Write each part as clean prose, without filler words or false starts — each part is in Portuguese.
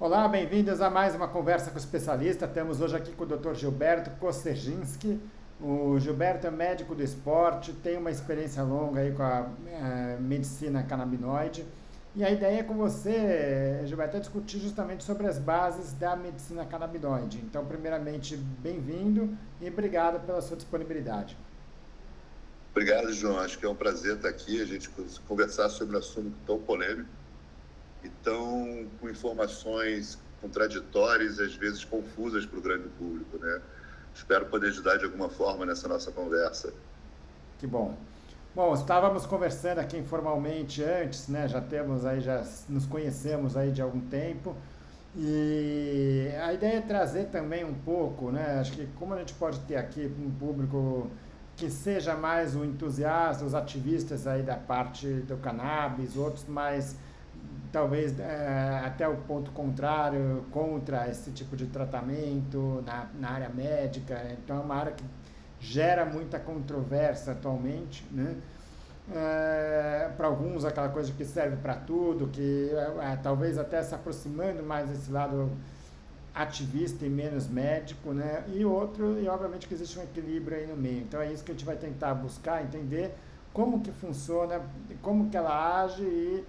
Olá, bem-vindos a mais uma conversa com o especialista. Estamos hoje aqui com o Dr. Gilberto Kosserginski. O Gilberto é médico do esporte, tem uma experiência longa aí com a medicina canabinoide. E a ideia com você, Gilberto, é discutir justamente sobre as bases da medicina canabinoide. Então, primeiramente, bem-vindo e obrigado pela sua disponibilidade. Obrigado, João. Acho que é um prazer estar aqui, a gente conversar sobre um assunto tão polêmico e tão com informações contraditórias e às vezes confusas para o grande público, né? Espero poder ajudar de alguma forma nessa nossa conversa. Que bom. Bom, estávamos conversando aqui informalmente antes, né? Já nos conhecemos aí de algum tempo. E a ideia é trazer também um pouco, né? Acho que como a gente pode ter aqui um público que seja mais o entusiasta, os ativistas aí da parte do cannabis, outros mais talvez até o ponto contrário, contra esse tipo de tratamento na área médica. Então é uma área que gera muita controvérsia atualmente, né? Para alguns aquela coisa que serve para tudo, que talvez até se aproximando mais desse lado ativista e menos médico, né? E obviamente que existe um equilíbrio aí no meio. Então é isso que a gente vai tentar buscar, entender como que funciona, como que ela age e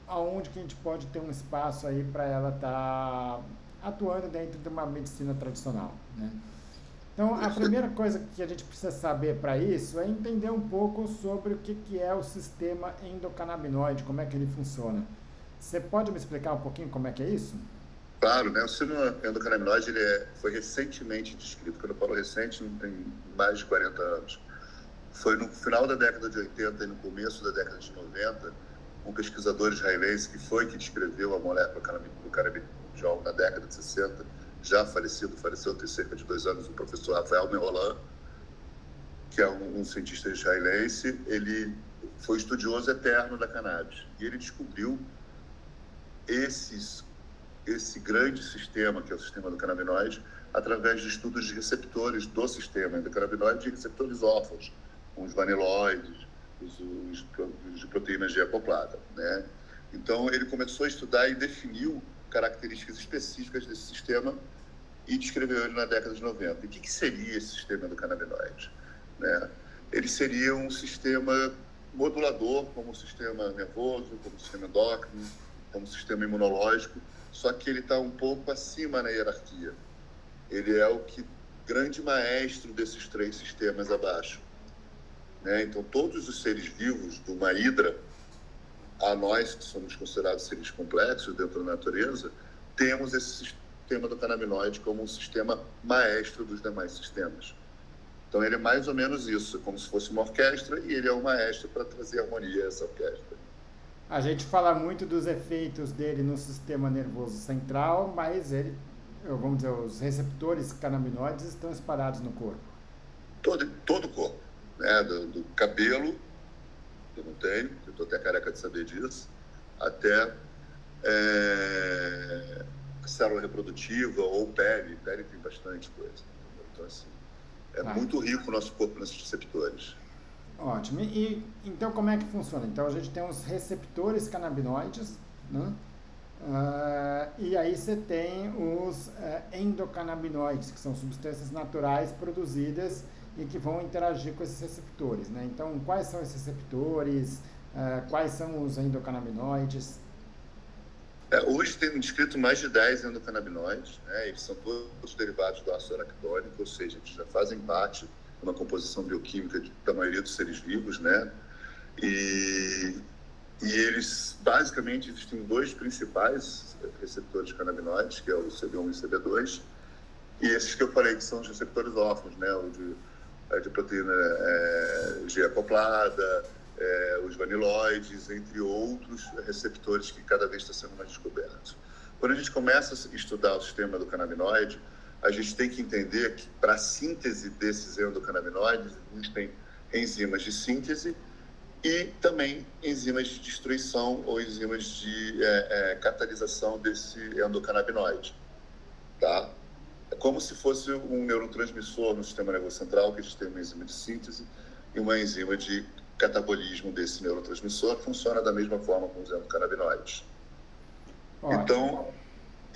aonde que a gente pode ter um espaço aí para ela estar atuando dentro de uma medicina tradicional, né? Então, a primeira coisa que a gente precisa saber para isso é entender um pouco sobre o que é o sistema endocannabinoide, como é que ele funciona. Você pode me explicar um pouquinho como é que é isso? Claro, né? O sistema endocannabinoide foi recentemente descrito. Quando eu falo recente, não tem mais de 40 anos. Foi no final da década de 80 e no começo da década de 90, um pesquisador israelense que descreveu a molécula do canabidiol na década de 60, já faleceu tem cerca de 2 anos, o professor Rafael Merolan, que é um cientista israelense. Ele foi estudioso eterno da cannabis e ele descobriu esse grande sistema, que é o sistema do canabinoide, através de estudos de receptores do sistema endocannabinoide e receptores órfãos, os vaniloides, os de proteínas G acoplada, né? Então, ele começou a estudar e definiu características específicas desse sistema e descreveu ele na década de 90. E o que seria esse sistema endocannabinoide, né? Ele seria um sistema modulador, como o sistema nervoso, como o sistema endócrino, como o sistema imunológico, só que ele está um pouco acima na hierarquia. Ele é o grande maestro desses 3 sistemas abaixo, né? Então, todos os seres vivos de uma hidra, a nós que somos considerados seres complexos dentro da natureza, temos esse sistema do canabinoide como um sistema maestro dos demais sistemas. Então, ele é mais ou menos isso, como se fosse uma orquestra, e ele é o maestro para trazer harmonia a essa orquestra. A gente fala muito dos efeitos dele no sistema nervoso central, mas vamos dizer, os receptores canabinoides estão espalhados no corpo. Todo o corpo, né? Do cabelo, que eu não tenho, que eu estou até careca de saber disso, até célula reprodutiva ou pele. Pele tem bastante coisa. Então, assim, muito rico o nosso corpo nesses receptores. Ótimo. E então como é que funciona? Então a gente tem os receptores canabinoides, né? E aí você tem os endocannabinoides, que são substâncias naturais produzidas e que vão interagir com esses receptores, né? Então, quais são esses receptores? Quais são os endocannabinoides? Hoje tem descrito mais de 10 endocannabinoides, né? Eles são todos derivados do ácido araquidônico, ou seja, eles já fazem parte de uma composição bioquímica da maioria dos seres vivos, né? E eles, basicamente, existem 2 principais receptores canabinoides, que é o CB1 e o CB2, e esses que eu falei que são os receptores órfãos, né? O de proteína G acoplada, os vaniloides, entre outros receptores que cada vez está sendo mais descobertos. Quando a gente começa a estudar o sistema do canabinoide, a gente tem que entender que para a síntese desses endocannabinoides existem enzimas de síntese e também enzimas de destruição ou enzimas de catalisação desse endocannabinoide, tá? É como se fosse um neurotransmissor no sistema nervoso central, que a gente tem uma enzima de síntese e uma enzima de catabolismo desse neurotransmissor, funciona da mesma forma com os endocannabinoides. Então,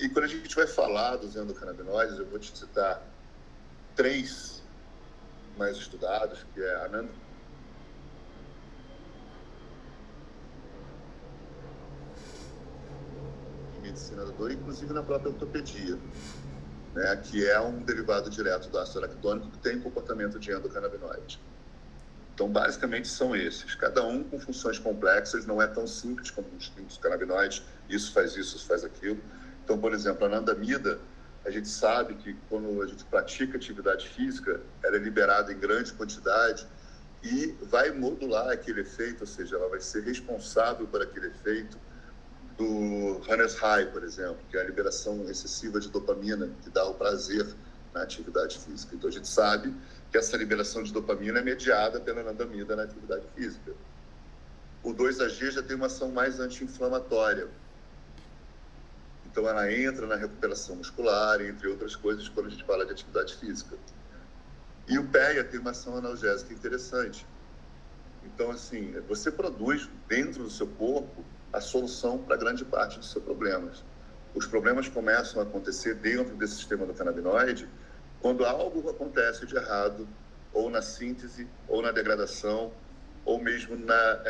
E quando a gente vai falar dos endocannabinoides, eu vou te citar 3 mais estudados, que é a medicina da dor, inclusive na própria ortopedia, né, que é um derivado direto do ácido araquidônico que tem comportamento de endocannabinoide. Então, basicamente, são esses. Cada um com funções complexas, não é tão simples como os canabinoides, isso faz aquilo. Então, por exemplo, a anandamida, a gente sabe que quando a gente pratica atividade física, ela é liberada em grande quantidade e vai modular aquele efeito, ou seja, ela vai ser responsável por aquele efeito do runner's high, por exemplo, que é a liberação excessiva de dopamina, que dá o prazer na atividade física. Então, a gente sabe que essa liberação de dopamina é mediada pela anandamida na atividade física. O 2-AG já tem uma ação mais anti-inflamatória. Então, ela entra na recuperação muscular, entre outras coisas, quando a gente fala de atividade física. E o PEA tem uma ação analgésica interessante. Então, assim, você produz dentro do seu corpo a solução para grande parte dos seus problemas. Os problemas começam a acontecer dentro desse sistema do canabinoide quando algo acontece de errado, ou na síntese, ou na degradação, ou mesmo na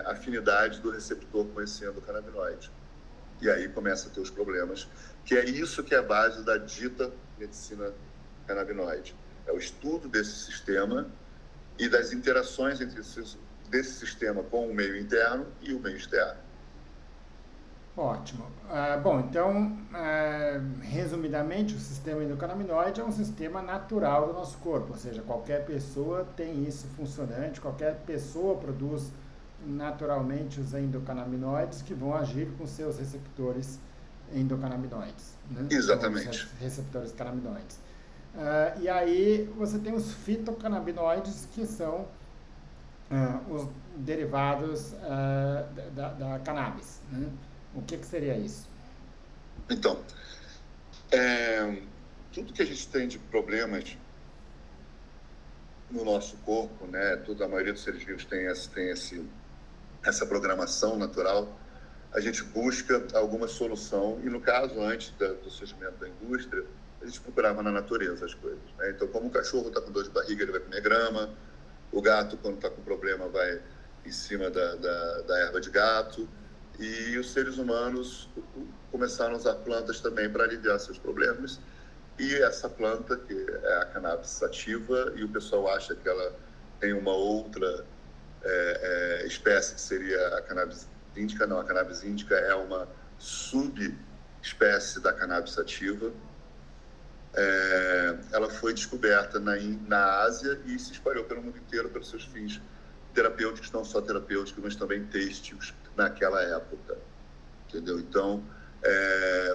afinidade do receptor com esse endocannabinoide. E aí começa a ter os problemas, que é isso que é a base da dita medicina canabinoide. É o estudo desse sistema e das interações entre desse sistema com o meio interno e o meio externo. Ótimo. Bom, então, resumidamente, o sistema endocannabinoide é um sistema natural do nosso corpo, ou seja, qualquer pessoa tem isso funcionante, qualquer pessoa produz naturalmente os endocannabinoides que vão agir com seus receptores endocannabinoides, né? Exatamente. Os receptores canabinoides. E aí você tem os fitocannabinoides, que são os derivados da cannabis, né? O que seria isso? Então, tudo que a gente tem de problemas no nosso corpo, né? A maioria dos seres vivos tem essa programação natural. A gente busca alguma solução e, no caso, antes do surgimento da indústria, a gente procurava na natureza as coisas, né? Então, como o cachorro está com dor de barriga, ele vai comer grama. O gato, quando está com problema, vai em cima da erva de gato. E os seres humanos começaram a usar plantas também para aliviar seus problemas. E essa planta, que é a cannabis sativa, e o pessoal acha que ela tem uma outra espécie, que seria a cannabis indica. Não, a cannabis indica é uma subespécie da cannabis sativa. Ela foi descoberta na Ásia e se espalhou pelo mundo inteiro pelos seus fins terapêuticos, não só terapêuticos, mas também têxteis naquela época, entendeu? Então,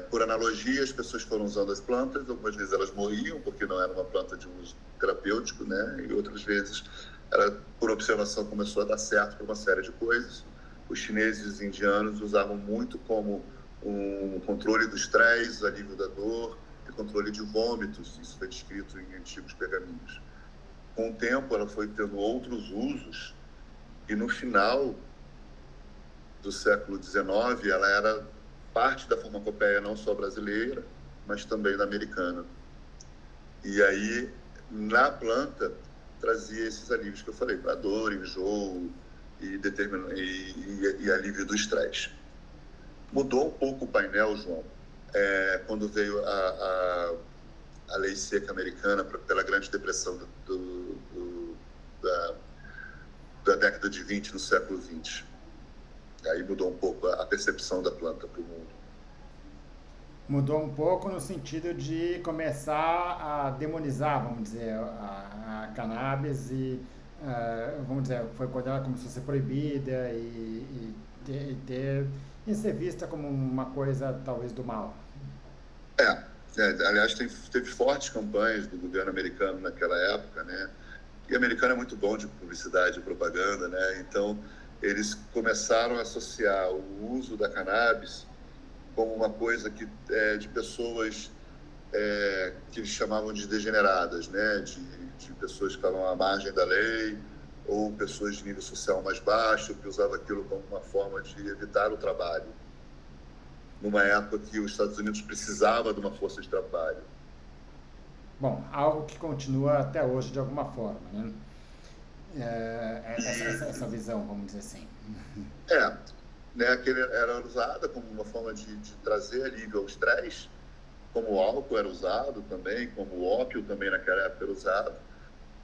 por analogia, as pessoas foram usando as plantas, algumas vezes elas morriam porque não era uma planta de uso terapêutico, né? E outras vezes, ela, por observação, começou a dar certo por uma série de coisas. Os chineses e os indianos usavam muito como um controle do estresse, alívio da dor e controle de vômitos. Isso foi descrito em antigos pergaminhos. Com o tempo, ela foi tendo outros usos e, no final do século XIX, ela era parte da farmacopeia não só brasileira, mas também da americana. E aí, na planta, trazia esses alívios que eu falei, para dor, enjoo e alívio do estresse. Mudou um pouco o painel, João, quando veio a lei seca americana pela Grande Depressão da década de 20 no século 20. Aí mudou um pouco a percepção da planta para o mundo. Mudou um pouco no sentido de começar a demonizar, vamos dizer, a cannabis e, vamos dizer, foi quando ela começou a ser proibida e ser vista como uma coisa, talvez, do mal. Aliás, teve fortes campanhas do governo americano naquela época, né? E o americano é muito bom de publicidade e propaganda, né? Então, eles começaram a associar o uso da cannabis como uma coisa de pessoas que eles chamavam de degeneradas, né? De pessoas que estavam à margem da lei ou pessoas de nível social mais baixo que usavam aquilo como uma forma de evitar o trabalho. numa época que os Estados Unidos precisava de uma força de trabalho. Bom, algo que continua até hoje de alguma forma, né? Essa visão, vamos dizer assim. Né, que era usada como uma forma de trazer alívio ao estresse, como o álcool era usado também, como o ópio também naquela época era usado,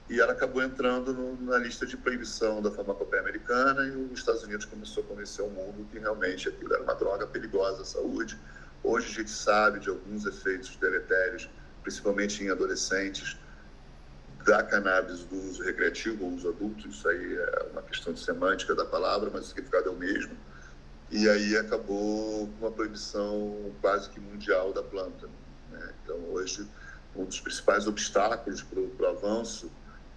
e ela acabou entrando na lista de proibição da farmacopeia americana, e os Estados Unidos começou a convencer o mundo que realmente aquilo era uma droga perigosa à saúde. Hoje a gente sabe de alguns efeitos deletérios, principalmente em adolescentes, da cannabis do uso recreativo ou uso adulto. Isso aí é uma questão de semântica da palavra, mas o significado é o mesmo. E aí acabou com uma proibição quase que mundial da planta, né? Então, hoje, um dos principais obstáculos para o avanço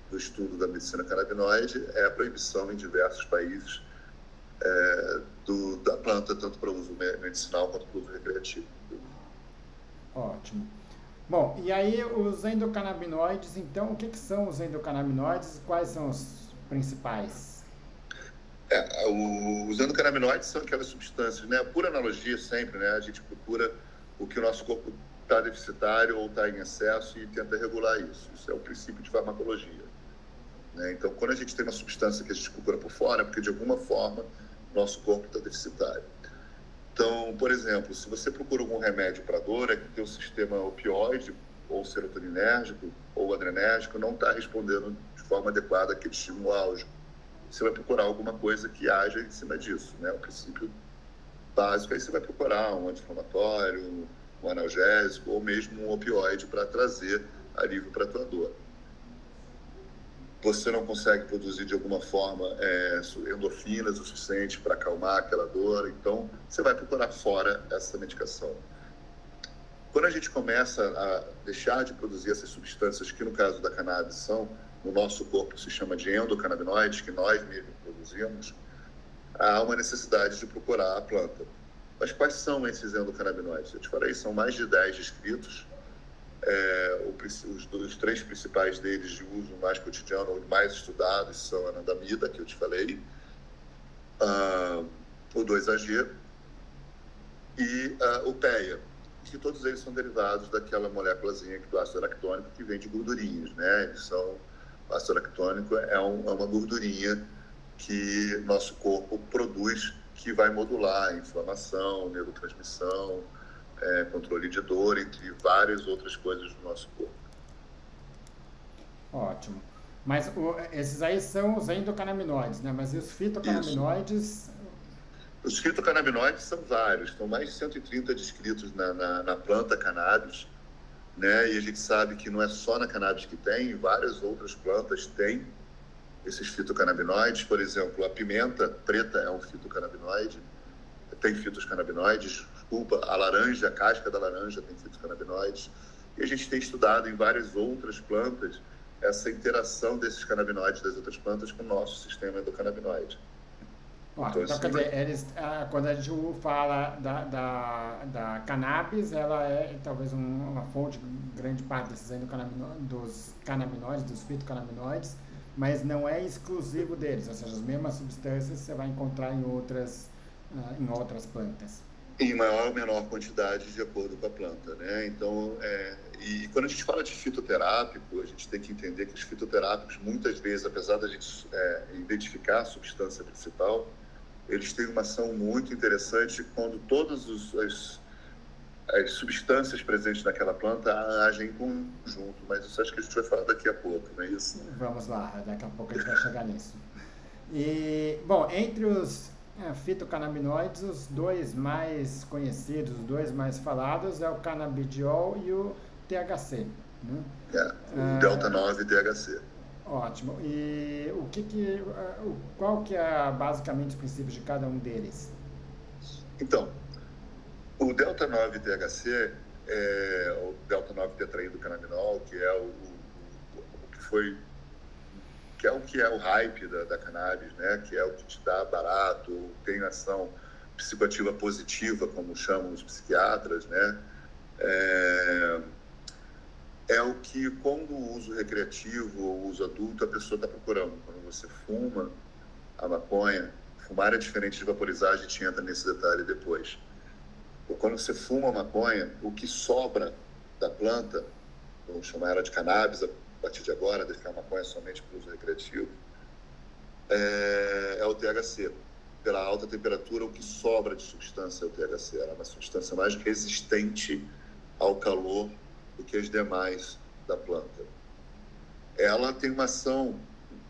do estudo da medicina canabinoide é a proibição em diversos países da planta, tanto para uso medicinal quanto para uso recreativo. Ótimo. Bom, e aí os endocannabinoides, então, o que são os endocannabinoides e quais são os principais? Os endocannabinoides são aquelas substâncias, né? Por analogia sempre, né? A gente procura o que o nosso corpo está deficitário ou está em excesso e tenta regular isso. Isso é o princípio de farmacologia, né? Então, quando a gente tem uma substância que a gente procura por fora, é porque de alguma forma o nosso corpo está deficitário. Então, por exemplo, se você procura algum remédio para dor, é que o teu sistema opioide ou serotoninérgico ou adrenérgico não está respondendo de forma adequada àquele estímulo álgico. Você vai procurar alguma coisa que haja em cima disso, né? O princípio básico, aí você vai procurar um anti-inflamatório, um analgésico ou mesmo um opioide para trazer alívio para a tua dor. Você não consegue produzir de alguma forma endorfinas o suficiente para acalmar aquela dor, então você vai procurar fora essa medicação. Quando a gente começa a deixar de produzir essas substâncias, que no caso da cannabis são, no nosso corpo se chama de endocannabinoides, que nós mesmos produzimos, há uma necessidade de procurar a planta. Mas quais são esses endocannabinoides? Eu te falei, são mais de 10 descritos. Os 3 principais deles de uso mais cotidiano, ou mais estudados, são a anandamida, que eu te falei, o 2-AG e o PEA, que todos eles são derivados daquela moléculazinha do ácido aractônico que vem de gordurinhas, né? O ácido aractônico é uma gordurinha que nosso corpo produz, que vai modular a inflamação, neurotransmissão, controle de dor, entre várias outras coisas do nosso corpo. Ótimo. Mas esses aí são os endocannabinoides, né? Mas e os fitocannabinoides? Isso. Os fitocannabinoides são vários, são mais de 130 descritos na planta cannabis, né? E a gente sabe que não é só na cannabis que tem, várias outras plantas têm esses fitocannabinoides. Por exemplo, a pimenta preta é um fitocannabinoide, tem fitocannabinoides, a laranja, a casca da laranja tem fitocannabinoides. E a gente tem estudado em várias outras plantas essa interação desses canabinoides das outras plantas com o nosso sistema endocannabinoide. Então, quer dizer, quando a gente fala da cannabis, ela é talvez uma fonte de grande parte desses dos canabinoides, dos fitocannabinoides, mas não é exclusivo deles, ou seja, as mesmas substâncias você vai encontrar em outras plantas. Em maior ou menor quantidade, de acordo com a planta, né? Então, e quando a gente fala de fitoterápico, a gente tem que entender que os fitoterápicos, muitas vezes, apesar da gente identificar a substância principal, eles têm uma ação muito interessante quando todas as substâncias presentes naquela planta agem em conjunto, mas isso acho que a gente vai falar daqui a pouco, não é isso? Vamos lá, daqui a pouco a gente vai chegar nisso. E, bom, entre os fitocannabinoides, os 2 mais conhecidos, os 2 mais falados é o canabidiol e o THC, né? O delta 9 THC. Ótimo. E qual que é basicamente os princípios de cada um deles? Então, o delta 9 THC é o delta 9 tetraidrocannabinol, que é o que é o hype da cannabis, né? Que é o que te dá barato, tem ação psicoativa positiva, como chamam os psiquiatras, né? É o que, quando o uso recreativo ou uso adulto, a pessoa está procurando. Quando você fuma a maconha, fumar é diferente de vaporizar, a gente entra nesse detalhe depois. Quando você fuma maconha, o que sobra da planta, vamos chamar ela de cannabis a partir de agora, deixar a maconha somente para uso recreativo, é o THC. Pela alta temperatura, o que sobra de substância é o THC. Ela é uma substância mais resistente ao calor do que as demais da planta. Ela tem uma ação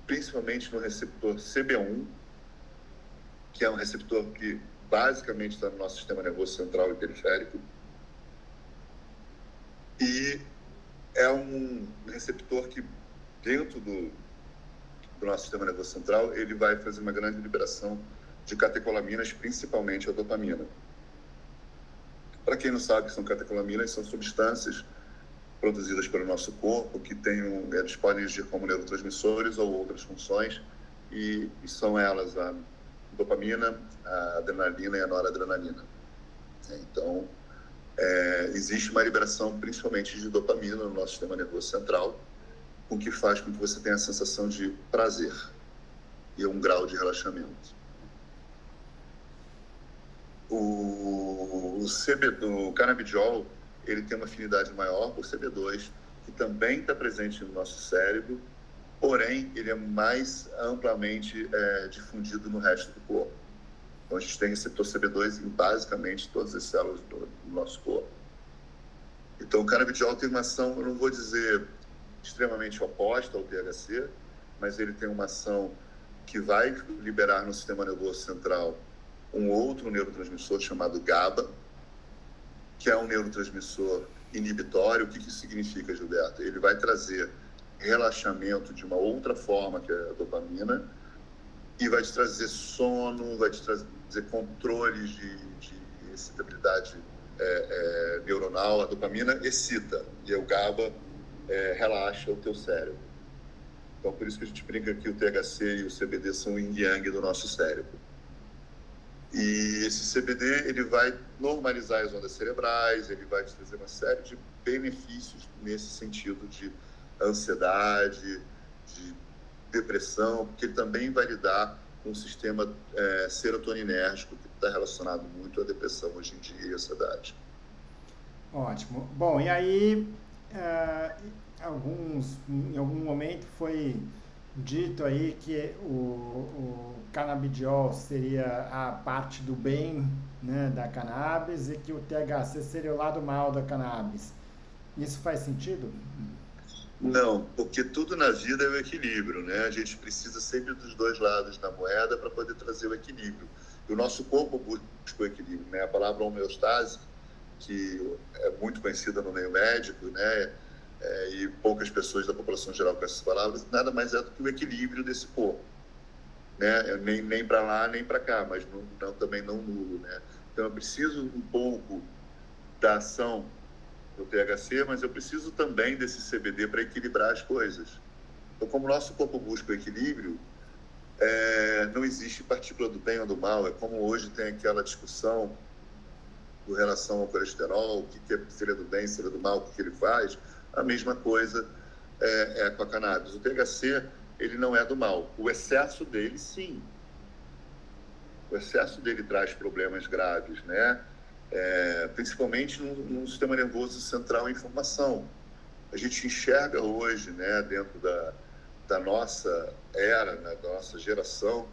principalmente no receptor CB1, que é um receptor que basicamente está no nosso sistema nervoso central e periférico, e é um receptor que dentro do nosso sistema nervoso central ele vai fazer uma grande liberação de catecolaminas, principalmente a dopamina. Para quem não sabe o que são catecolaminas, são substâncias produzidas pelo nosso corpo que eles podem agir como neurotransmissores ou outras funções, e são elas a dopamina, a adrenalina e a noradrenalina. Então, existe uma liberação principalmente de dopamina no nosso sistema nervoso central, o que faz com que você tenha a sensação de prazer e um grau de relaxamento. O canabidiol, ele tem uma afinidade maior por CB2, que também está presente no nosso cérebro, porém, ele é mais amplamente difundido no resto do corpo. Então, a gente tem receptor CB2 em basicamente todas as células do nosso corpo. Então, o canabidiol tem uma ação, eu não vou dizer extremamente oposta ao THC, mas ele tem uma ação que vai liberar no sistema nervoso central um outro neurotransmissor chamado GABA, que é um neurotransmissor inibitório. O que isso significa, Gilberto? Ele vai trazer relaxamento de uma outra forma, que é a dopamina, e vai te trazer sono, vai te trazer controle de excitabilidade neuronal. A dopamina excita e o GABA relaxa o teu cérebro. Então, por isso que a gente brinca que o THC e o CBD são o yin e yang do nosso cérebro. E esse CBD, ele vai normalizar as ondas cerebrais, ele vai te trazer uma série de benefícios nesse sentido de ansiedade, de depressão, porque ele também vai lidar com o sistema serotoninérgico, que está relacionado muito à depressão hoje em dia e à ansiedade. Ótimo. Bom, e aí, em algum momento foi dito aí que o canabidiol seria a parte do bem, né, da cannabis, e que o THC seria o lado mal da cannabis. Isso faz sentido? Não, porque tudo na vida é o equilíbrio, né? A gente precisa sempre dos dois lados da moeda para poder trazer o equilíbrio. E o nosso corpo busca o equilíbrio, né? A palavra homeostase, que é muito conhecida no meio médico, né? E poucas pessoas da população geral conhecem essas palavras, nada mais é do que o equilíbrio desse corpo, né? Nem para lá, nem para cá, mas também não nulo, né? Então eu preciso um pouco da ação do THC, mas eu preciso também desse CBD para equilibrar as coisas. Então, como o nosso corpo busca o equilíbrio, não existe partícula do bem ou do mal. É como hoje tem aquela discussão com relação ao colesterol, o que seria do bem, seria do mal, o que ele faz. A mesma coisa com a cannabis. O THC, ele não é do mal. O excesso dele, sim. O excesso dele traz problemas graves, né? Principalmente no sistema nervoso central em formação. A gente enxerga hoje, né, dentro da nossa era, né, da nossa geração,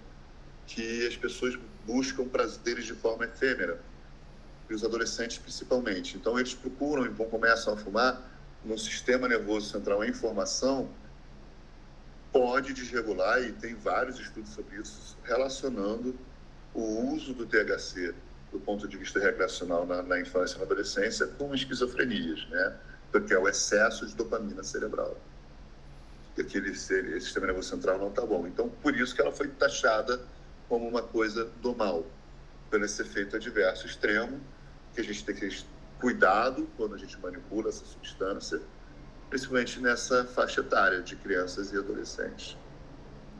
que as pessoas buscam prazeres de forma efêmera, e os adolescentes principalmente. Então eles procuram e começam a fumar no sistema nervoso central em formação, pode desregular, e tem vários estudos sobre isso, relacionando o uso do THC do ponto de vista recreacional na infância e na adolescência com esquizofrenias, né? Porque é o excesso de dopamina cerebral. E esse sistema nervoso central não está bom. Então, por isso que ela foi taxada como uma coisa do mal, pelo esse efeito adverso extremo, que a gente tem que ter cuidado quando a gente manipula essa substância, principalmente nessa faixa etária de crianças e adolescentes.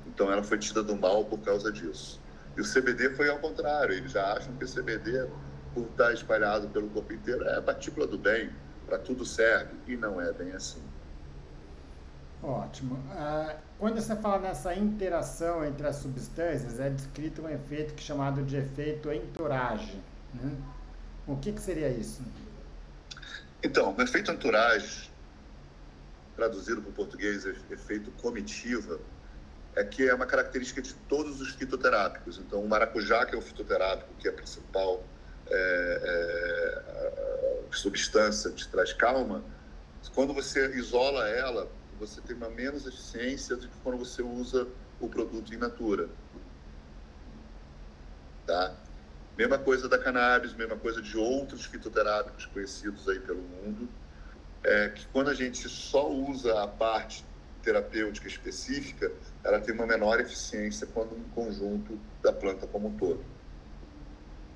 Então, ela foi tida do mal por causa disso. E o CBD foi ao contrário. Eles já acham que o CBD, por estar espalhado pelo corpo inteiro, é a partícula do bem, para tudo serve. E não é bem assim. Ótimo. Quando você fala nessa interação entre as substâncias, é descrito um efeito chamado de efeito entourage, né? O que seria isso? Então, o efeito entourage, traduzido para o português, efeito comitiva, é que é uma característica de todos os fitoterápicos. Então, o maracujá, que é o fitoterápico, que é a principal substância que traz calma, quando você isola ela, você tem uma menos eficiência do que quando você usa o produto in natura. Tá? Mesma coisa da cannabis, mesma coisa de outros fitoterápicos conhecidos aí pelo mundo, que quando a gente só usa a parte terapêutica específica, ela tem uma menor eficiência quando um conjunto da planta como um todo.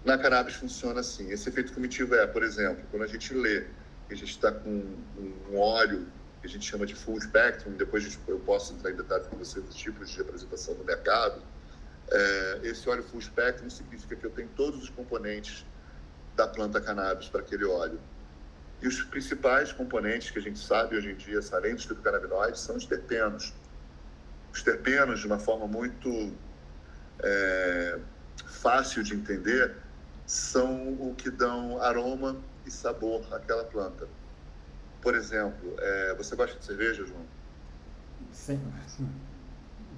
Na cannabis funciona assim. Esse efeito comitivo por exemplo, quando a gente lê que a gente está com um óleo que a gente chama de full spectrum, depois eu posso entrar em detalhes com você dos tipos de representação do mercado. Esse óleo full spectrum significa que eu tenho todos os componentes da planta cannabis para aquele óleo. E os principais componentes que a gente sabe hoje em dia, além dos fitocannabinoides, são os terpenos. Os terpenos, de uma forma muito fácil de entender, são o que dão aroma e sabor àquela planta. Por exemplo, você gosta de cerveja, João? Sim.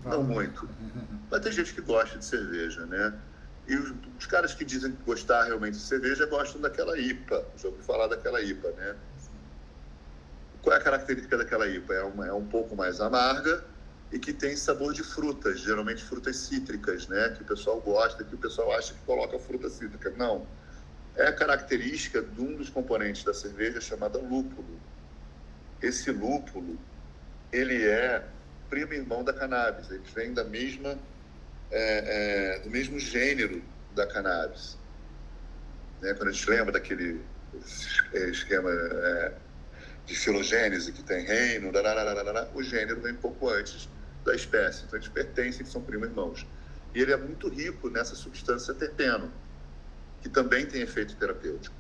Não muito. Mas tem gente que gosta de cerveja, né? E os caras que dizem gostar realmente de cerveja gostam daquela IPA. Já ouvi falar daquela IPA, né? Qual é a característica daquela IPA? É um pouco mais amarga e que tem sabor de frutas, geralmente frutas cítricas, né? Que o pessoal gosta, que o pessoal acha que coloca fruta cítrica. Não. É a característica de um dos componentes da cerveja chamada lúpulo. Esse lúpulo, ele é primo irmão da cannabis. Eles vêm da mesma... do mesmo gênero da cannabis, né? Quando a gente lembra daquele esquema de filogênese que tem reino, o gênero vem um pouco antes da espécie, então eles pertencem, são primos irmãos. E ele é muito rico nessa substância terpeno, que também tem efeito terapêutico.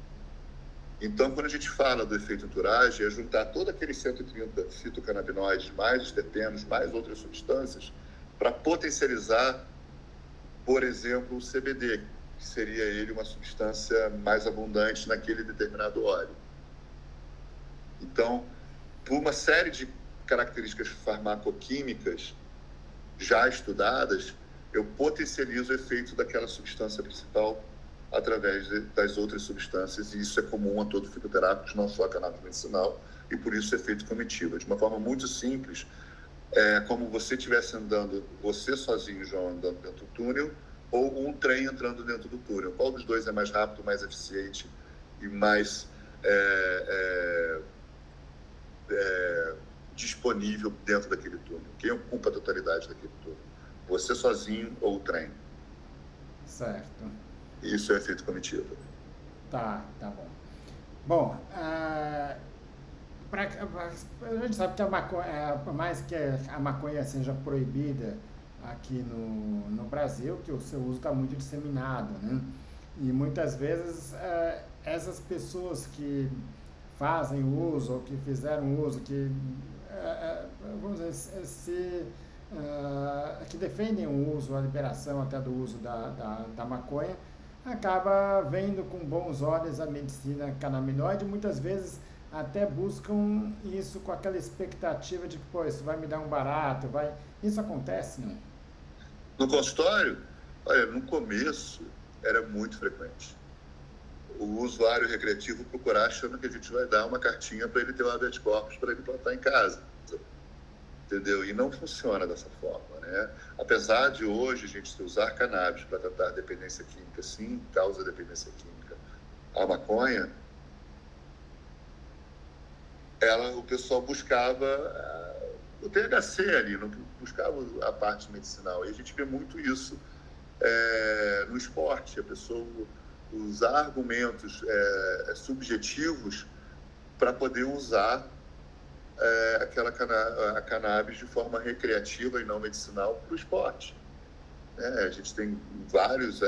Então, quando a gente fala do efeito entourage, é juntar todos aqueles 130 fitocannabinoides, mais os terpenos, mais outras substâncias, para potencializar, por exemplo, o CBD, que seria ele uma substância mais abundante naquele determinado óleo. Então, por uma série de características farmacoquímicas já estudadas, eu potencializo o efeito daquela substância principal através das outras substâncias, e isso é comum a todos os fitoterápicos, não só a cannabis medicinal, e por isso o efeito comitivo. De uma forma muito simples, como você estivesse andando, você sozinho, João, andando dentro do túnel, ou um trem entrando dentro do túnel. Qual dos dois é mais rápido, mais eficiente e mais disponível dentro daquele túnel? Quem ocupa a totalidade daquele túnel? Você sozinho ou o trem? Certo. Isso é efeito comitivo. Tá bom. Bom, a gente sabe que a maconha, por mais que a maconha seja proibida aqui no Brasil, que o seu uso está muito disseminado, né? E muitas vezes essas pessoas que fazem uso ou que fizeram uso, que vamos dizer, que defendem o uso, a liberação até do uso da maconha, acaba vendo com bons olhos a medicina canabinoide, muitas vezes até buscam isso com aquela expectativa de que, pô, isso vai me dar um barato, Isso acontece, não? No consultório, olha, no começo era muito frequente. O usuário recreativo procurar achando que a gente vai dar uma cartinha para ele ter o habeas corpus para ele plantar em casa. Entendeu? E não funciona dessa forma, né? Apesar de hoje a gente usar cannabis para tratar dependência química, sim, causa dependência química, a maconha, o pessoal buscava o THC ali, não buscava a parte medicinal. E a gente vê muito isso no esporte, a pessoa usar argumentos subjetivos para poder usar a cannabis de forma recreativa e não medicinal para o esporte. A gente tem vários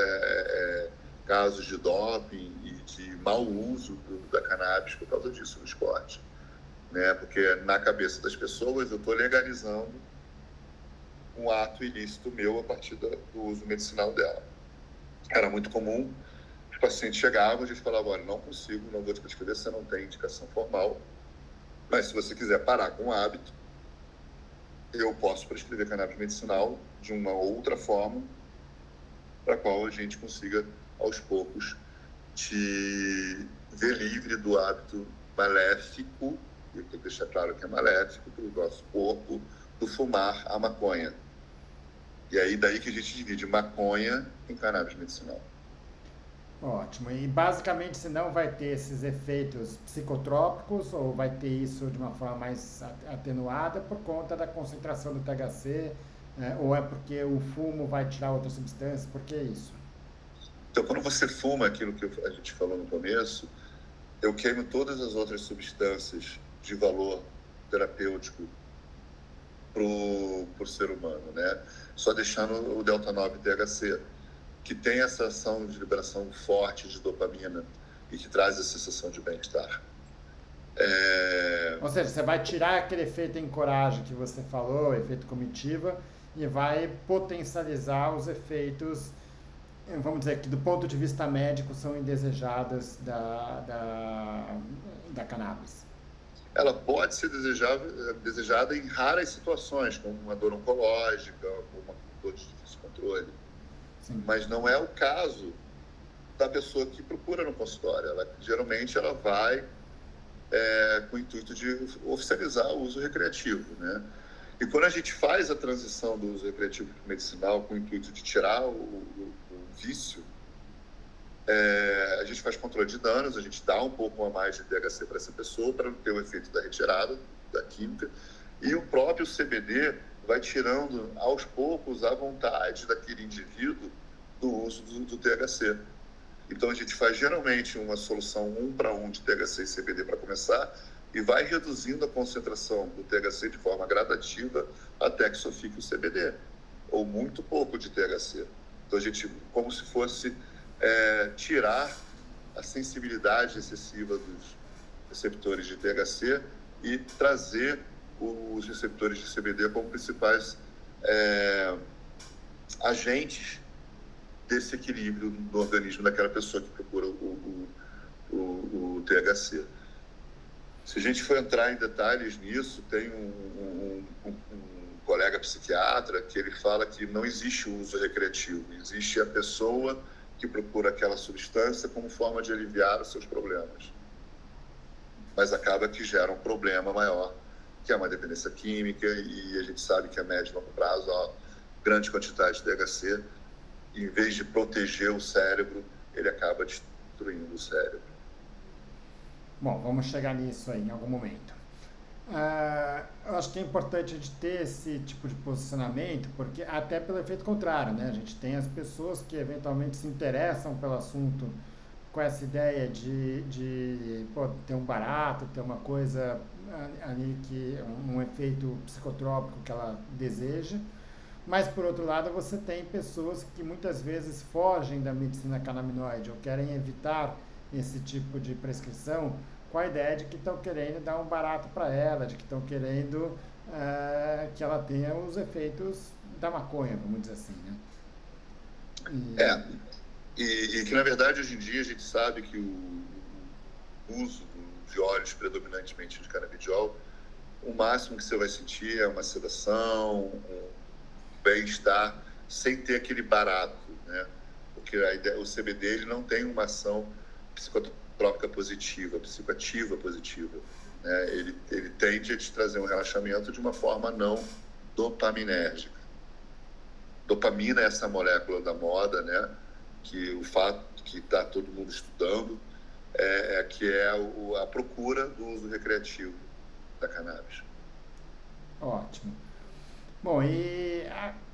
casos de doping e de mau uso da cannabis por causa disso no esporte. Porque na cabeça das pessoas eu estou legalizando um ato ilícito meu a partir do uso medicinal dela. Era muito comum Os pacientes chegavam, a gente falava, olha, não consigo, não vou te prescrever, você não tem indicação formal, mas se você quiser parar com o hábito, eu posso prescrever cannabis medicinal de uma outra forma, para a qual a gente consiga, aos poucos, te ver livre do hábito maléfico, e eu tenho que deixar claro que é maléfico para o nosso corpo, do fumar a maconha. E aí daí que a gente divide maconha em cannabis medicinal. Ótimo. E basicamente, se não vai ter esses efeitos psicotrópicos ou vai ter isso de uma forma mais atenuada por conta da concentração do THC, ou é porque o fumo vai tirar outras substâncias? Por que isso? Então, quando você fuma aquilo que a gente falou no começo, eu queimo todas as outras substâncias de valor terapêutico para o ser humano, né? Só deixando o delta-9 THC, que tem essa ação de liberação forte de dopamina e que traz a sensação de bem-estar. Ou seja, você vai tirar aquele efeito encoraje que você falou, efeito comitiva, e vai potencializar os efeitos, vamos dizer que do ponto de vista médico, são indesejados da cannabis. Ela pode ser desejada em raras situações, como uma dor oncológica, ou uma dor de difícil controle. Sim. Mas não é o caso da pessoa que procura no consultório. Geralmente ela vai com o intuito de oficializar o uso recreativo, né? E quando a gente faz a transição do uso recreativo para o medicinal com o intuito de tirar o vício, a gente faz controle de danos, a gente dá um pouco a mais de THC para essa pessoa para não ter o efeito da retirada da química, e o próprio CBD vai tirando aos poucos a vontade daquele indivíduo do uso do THC. Então a gente faz geralmente uma solução 1:1 de THC e CBD para começar e vai reduzindo a concentração do THC de forma gradativa até que só fique o CBD, ou muito pouco de THC. Então a gente, como se fosse tirar a sensibilidade excessiva dos receptores de THC e trazer os receptores de CBD como principais agentes desse equilíbrio do organismo daquela pessoa que procura o THC. Se a gente for entrar em detalhes nisso, tem um colega psiquiatra que ele fala que não existe o uso recreativo, existe a pessoa que procura aquela substância como forma de aliviar os seus problemas. Mas acaba que gera um problema maior, que é uma dependência química, e a gente sabe que a médio e longo prazo, grande quantidade de THC, em vez de proteger o cérebro, ele acaba destruindo o cérebro. Bom, vamos chegar nisso aí em algum momento. Eu acho que é importante a gente ter esse tipo de posicionamento, porque até pelo efeito contrário, né? A gente tem as pessoas que eventualmente se interessam pelo assunto com essa ideia de ter um barato, ter uma coisa ali, um efeito psicotrópico que ela deseja. Mas, por outro lado, você tem pessoas que muitas vezes fogem da medicina canabinoide ou querem evitar esse tipo de prescrição com a ideia de que estão querendo dar um barato para ela, de que estão querendo que ela tenha os efeitos da maconha, vamos dizer assim, né? E que, na verdade, hoje em dia a gente sabe que o uso de óleos predominantemente de canabidiol, o máximo que você vai sentir é uma sedação, um bem-estar, sem ter aquele barato, né? Porque o CBD ele não tem uma ação psicotrópica positiva, psicoativa positiva, né? Ele tende a te trazer um relaxamento de uma forma não dopaminérgica. Dopamina é essa molécula da moda, né? Que o fato que está todo mundo estudando que é a procura do uso recreativo da cannabis. Ótimo. Bom, e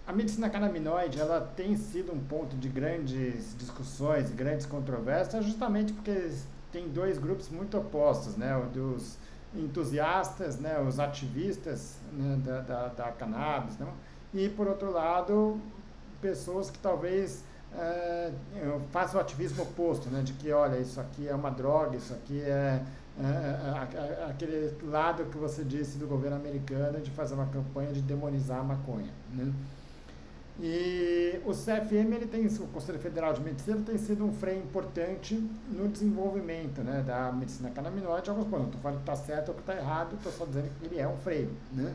a medicina canabinoide, ela tem sido um ponto de grandes discussões e grandes controvérsias, justamente porque tem dois grupos muito opostos, né? O dos entusiastas, né? Os ativistas, né? da cannabis, né? E, por outro lado, pessoas que talvez façam o ativismo oposto, né? De que, olha, isso aqui é uma droga, isso aqui é aquele lado que você disse do governo americano de fazer uma campanha de demonizar a maconha, né? E o CFM, o Conselho Federal de Medicina, tem sido um freio importante no desenvolvimento, né, da medicina canabinoide. Alguns pontos, não estou falando que está certo ou que está errado, estou só dizendo que ele é um freio, né?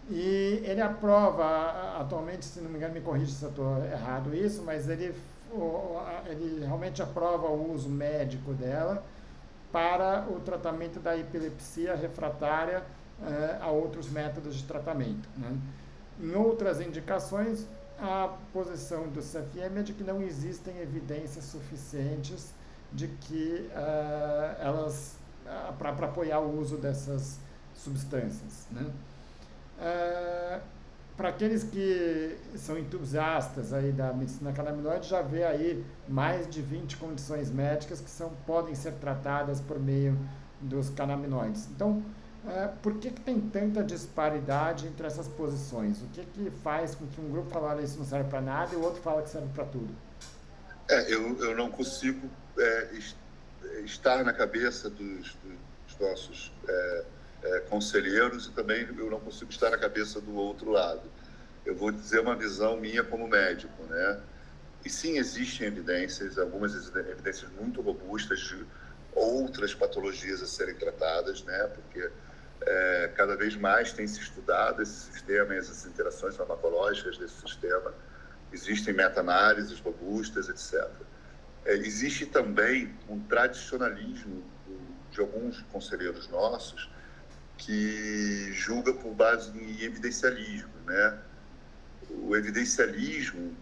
E ele aprova, atualmente, se não me engano, me corrija se eu estou errado isso, mas ele realmente aprova o uso médico dela para o tratamento da epilepsia refratária a outros métodos de tratamento, né? Em outras indicações, a posição do CFM é de que não existem evidências suficientes de que para apoiar o uso dessas substâncias, né? Para aqueles que são entusiastas aí da medicina canabinoide, já vê aí mais de 20 condições médicas que podem ser tratadas por meio dos canabinoides. Então, por que tem tanta disparidade entre essas posições? O que faz com que um grupo fale, olha, isso não serve para nada, e o outro fala que serve para tudo? Eu não consigo estar na cabeça dos nossos conselheiros, e também eu não consigo estar na cabeça do outro lado. Eu vou dizer uma visão minha como médico, né? E sim, existem evidências, algumas evidências muito robustas de outras patologias a serem tratadas, né? Porque cada vez mais tem se estudado esse sistema e essas interações farmacológicas desse sistema. Existem meta-análises robustas, etc. Existe também um tradicionalismo de alguns conselheiros nossos que julga por base em evidencialismo, né? O evidencialismo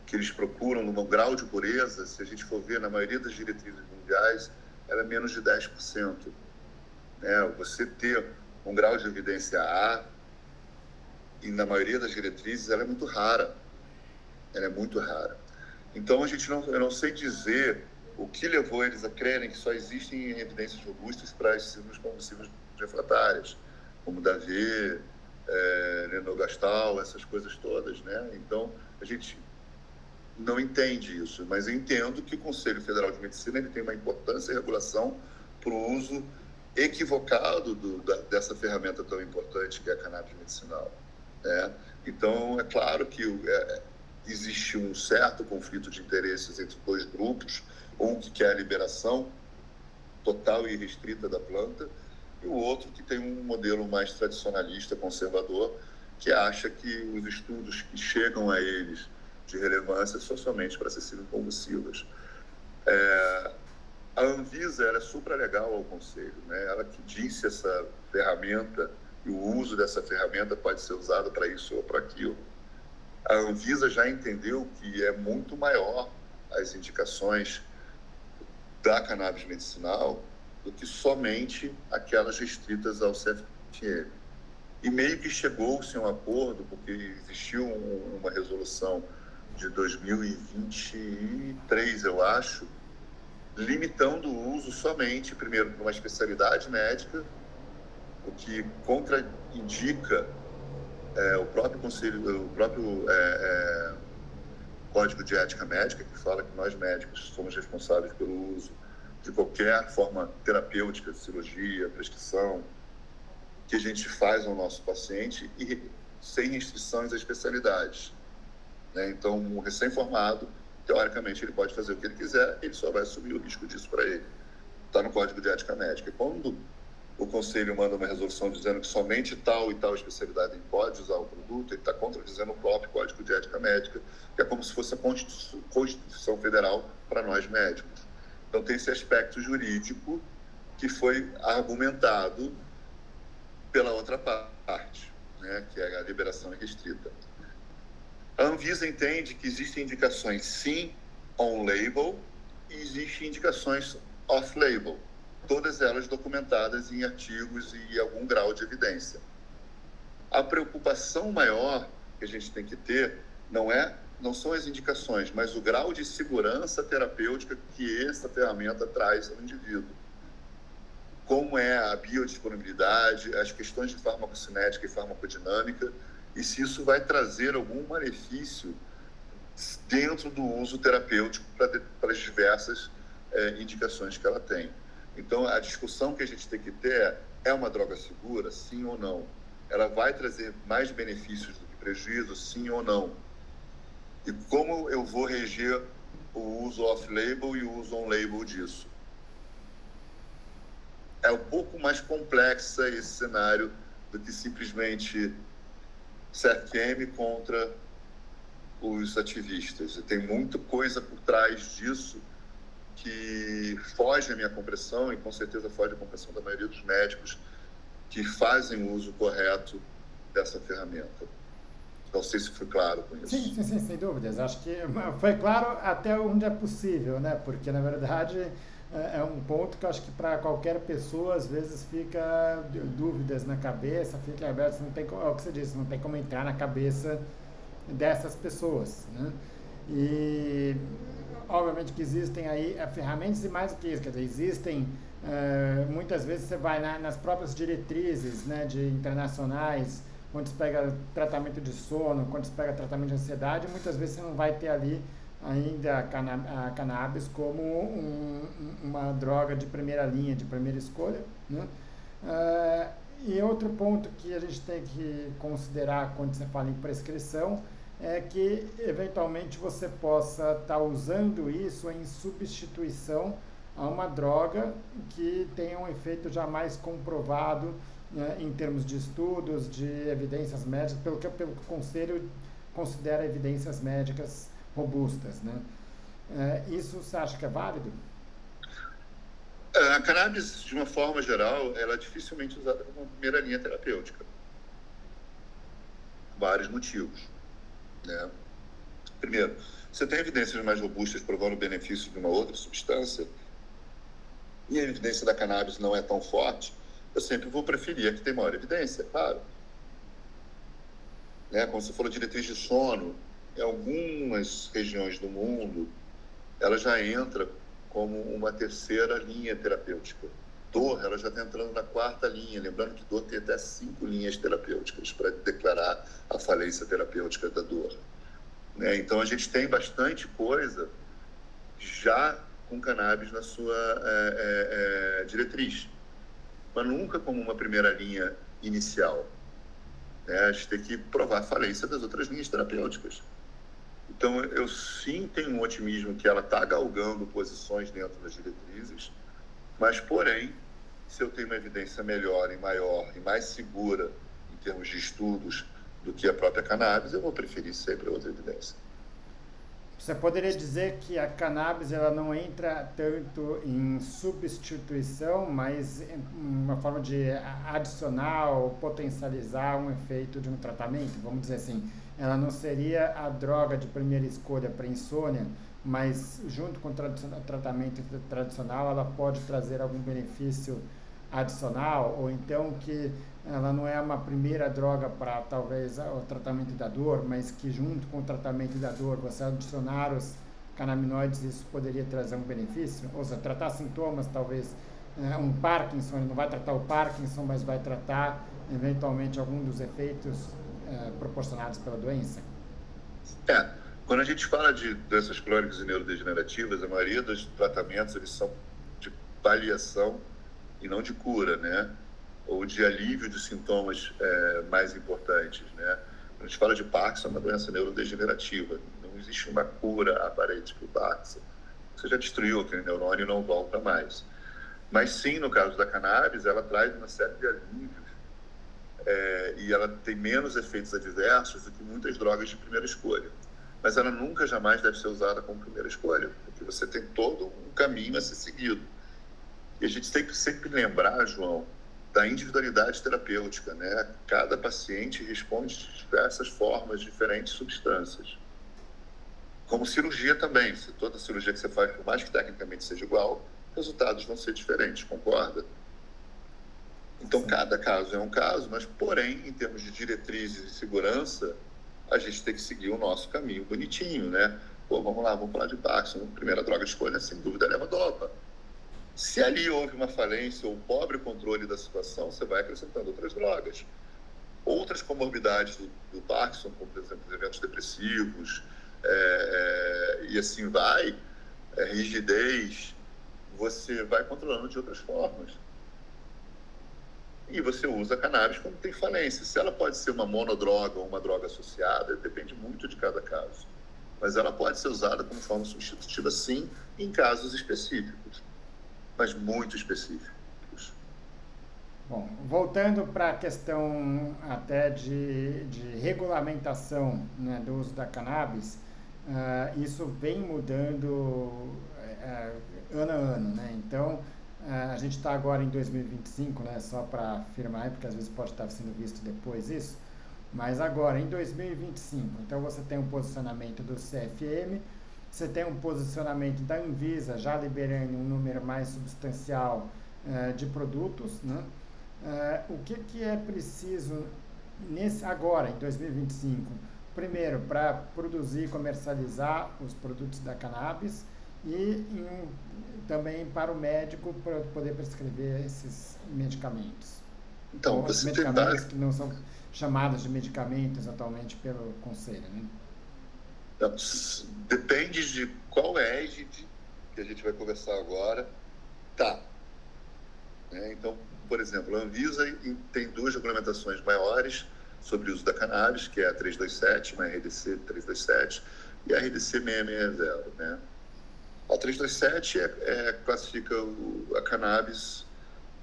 que eles procuram no grau de pureza, se a gente for ver na maioria das diretrizes mundiais, ela é menos de 10%. Né? Você ter um grau de evidência A, e na maioria das diretrizes, ela é muito rara. Ela é muito rara. Então, eu não sei dizer o que levou eles a crerem que só existem evidências robustas para as síndromes convulsivas refratárias, como Davé, Lennox-Gastaut, essas coisas todas, né? Então, a gente não entende isso, mas eu entendo que o Conselho Federal de Medicina ele tem uma importância e regulação para o uso equivocado dessa ferramenta tão importante que é a cannabis medicinal, né? Então, é claro que existe um certo conflito de interesses entre dois grupos, um que quer a liberação total e restrita da planta, e o outro que tem um modelo mais tradicionalista, conservador, que acha que os estudos que chegam a eles de relevância são somente para ser convulsivas. A Anvisa era super legal ao Conselho, né? Ela que disse essa ferramenta e o uso dessa ferramenta pode ser usado para isso ou para aquilo. A Anvisa já entendeu que é muito maior as indicações da cannabis medicinal do que somente aquelas restritas ao CFM. E meio que chegou-se a um acordo, porque existiu uma resolução de 2023, eu acho, limitando o uso somente, primeiro, para uma especialidade médica, o que contraindica o próprio Código de Ética Médica, que fala que nós médicos somos responsáveis pelo uso de qualquer forma terapêutica, de cirurgia, prescrição, que a gente faz ao nosso paciente e sem restrições a especialidades, né? Então, um recém-formado, teoricamente, ele pode fazer o que ele quiser, ele só vai assumir o risco disso para ele. Está no Código de Ética Médica. Quando o Conselho manda uma resolução dizendo que somente tal e tal especialidade pode usar o produto, ele está contradizendo o próprio Código de Ética Médica, que é como se fosse a Constituição Federal para nós médicos. Então, tem esse aspecto jurídico que foi argumentado pela outra parte, né, que é a liberação restrita. A Anvisa entende que existem indicações, sim, on-label, e existem indicações off-label, todas elas documentadas em artigos e algum grau de evidência. A preocupação maior que a gente tem que ter não são as indicações, mas o grau de segurança terapêutica que essa ferramenta traz ao indivíduo. Como é a biodisponibilidade, as questões de farmacocinética e farmacodinâmica, e se isso vai trazer algum malefício dentro do uso terapêutico para as diversas indicações que ela tem. Então, a discussão que a gente tem que ter é uma droga segura, sim ou não? Ela vai trazer mais benefícios do que prejuízo, sim ou não? E como eu vou reger o uso off-label e o uso on-label disso? É um pouco mais complexa esse cenário do que simplesmente CFM contra os ativistas. E tem muita coisa por trás disso que foge a minha compreensão e com certeza foge a compreensão da maioria dos médicos que fazem o uso correto dessa ferramenta. Não sei se foi claro com isso. Sim, sem dúvidas. Acho que foi claro até onde é possível, né? Porque, na verdade, é um ponto que eu acho que para qualquer pessoa, às vezes, fica dúvidas na cabeça, fica aberto, não tem, é o que você disse, não tem como entrar na cabeça dessas pessoas, né? E, obviamente, que existem aí ferramentas e mais do que isso, quer dizer, existem, muitas vezes você vai nas próprias diretrizes, né, de internacionais, quando você pega tratamento de sono, quando você pega tratamento de ansiedade, muitas vezes você não vai ter ali ainda a cannabis como uma droga de primeira linha, de primeira escolha, né? E outro ponto que a gente tem que considerar quando você fala em prescrição é que eventualmente você possa estar usando isso em substituição a uma droga que tenha um efeito já mais comprovado, né, em termos de estudos, de evidências médicas, pelo que o Conselho considera evidências médicas robustas, né? Isso você acha que é válido? A cannabis, de uma forma geral, ela é dificilmente usada como primeira linha terapêutica. Vários motivos, né? Primeiro, você tem evidências mais robustas provando o benefício de uma outra substância e a evidência da cannabis não é tão forte, eu sempre vou preferir a que tem maior evidência, claro. Né? Como você falou, diretriz de sono, em algumas regiões do mundo, ela já entra como uma terceira linha terapêutica. Dor, ela já está entrando na quarta linha, lembrando que dor tem até 5 linhas terapêuticas para declarar a falência terapêutica da dor. Né? Então, a gente tem bastante coisa já com cannabis na sua diretriz, mas nunca como uma primeira linha inicial. Né? A gente tem que provar a falência das outras linhas terapêuticas. Então, eu sim tenho um otimismo que ela está galgando posições dentro das diretrizes, mas, porém, se eu tenho uma evidência melhor e maior e mais segura em termos de estudos do que a própria cannabis, eu vou preferir sempre outra evidência. Você poderia dizer que a cannabis ela não entra tanto em substituição, mas em uma forma de adicionar ou potencializar um efeito de um tratamento? Vamos dizer assim, ela não seria a droga de primeira escolha para insônia, mas junto com o tratamento tradicional ela pode trazer algum benefício adicional, ou então que ela não é uma primeira droga para talvez o tratamento da dor, mas que junto com o tratamento da dor você adicionar os canabinoides, isso poderia trazer um benefício? Ou seja, tratar sintomas, talvez um Parkinson, ele não vai tratar o Parkinson, mas vai tratar eventualmente algum dos efeitos proporcionados pela doença? Quando a gente fala de doenças crônicas e neurodegenerativas, a maioria dos tratamentos eles são de paliação e não de cura, né? Ou de alívio de sintomas mais importantes, né? Quando a gente fala de Parkinson, é uma doença neurodegenerativa. Não existe uma cura aparente para o Parkinson. Você já destruiu aquele neurônio e não volta mais. Mas sim, no caso da cannabis, ela traz uma série de alívios e ela tem menos efeitos adversos do que muitas drogas de primeira escolha. Mas ela nunca, jamais deve ser usada como primeira escolha, porque você tem todo um caminho a ser seguido. E a gente tem que sempre lembrar, João, da individualidade terapêutica, né? Cada paciente responde de diversas formas, diferentes substâncias. Como cirurgia também, se toda cirurgia que você faz, por mais que tecnicamente seja igual, resultados vão ser diferentes, concorda? Então, cada caso é um caso, mas, porém, em termos de diretrizes e segurança, a gente tem que seguir o nosso caminho bonitinho, né? Pô, vamos lá, vamos falar de Parkinson. Primeira droga de escolha, sem dúvida, é levodopa. Se ali houve uma falência ou pobre controle da situação, você vai acrescentando outras drogas. Outras comorbidades do Parkinson, como, por exemplo, eventos depressivos, e assim vai, rigidez, você vai controlando de outras formas. E você usa a cannabis quando tem falência. Se ela pode ser uma monodroga ou uma droga associada, depende muito de cada caso. mas ela pode ser usada como forma substitutiva, sim, em casos específicos, mas muito específicos. Bom, voltando para a questão até de regulamentação, né, do uso da cannabis, isso vem mudando ano a ano, né? Então, a gente está agora em 2025, né, só para afirmar, porque às vezes pode estar sendo visto depois isso, mas agora em 2025, então você tem um posicionamento do CFM, você tem um posicionamento da Anvisa já liberando um número mais substancial de produtos, né? O que é preciso agora, em 2025? Primeiro, para produzir e comercializar os produtos da cannabis e também para o médico para poder prescrever esses medicamentos. Então, ou você medicamentos que não são chamados de medicamentos atualmente pelo Conselho, né? Então, depende de qual égide que a gente vai conversar agora. Tá. Então, por exemplo, a Anvisa tem duas regulamentações maiores sobre o uso da cannabis, que é a 327, uma RDC 327, e a RDC 660, né? A 327 classifica a cannabis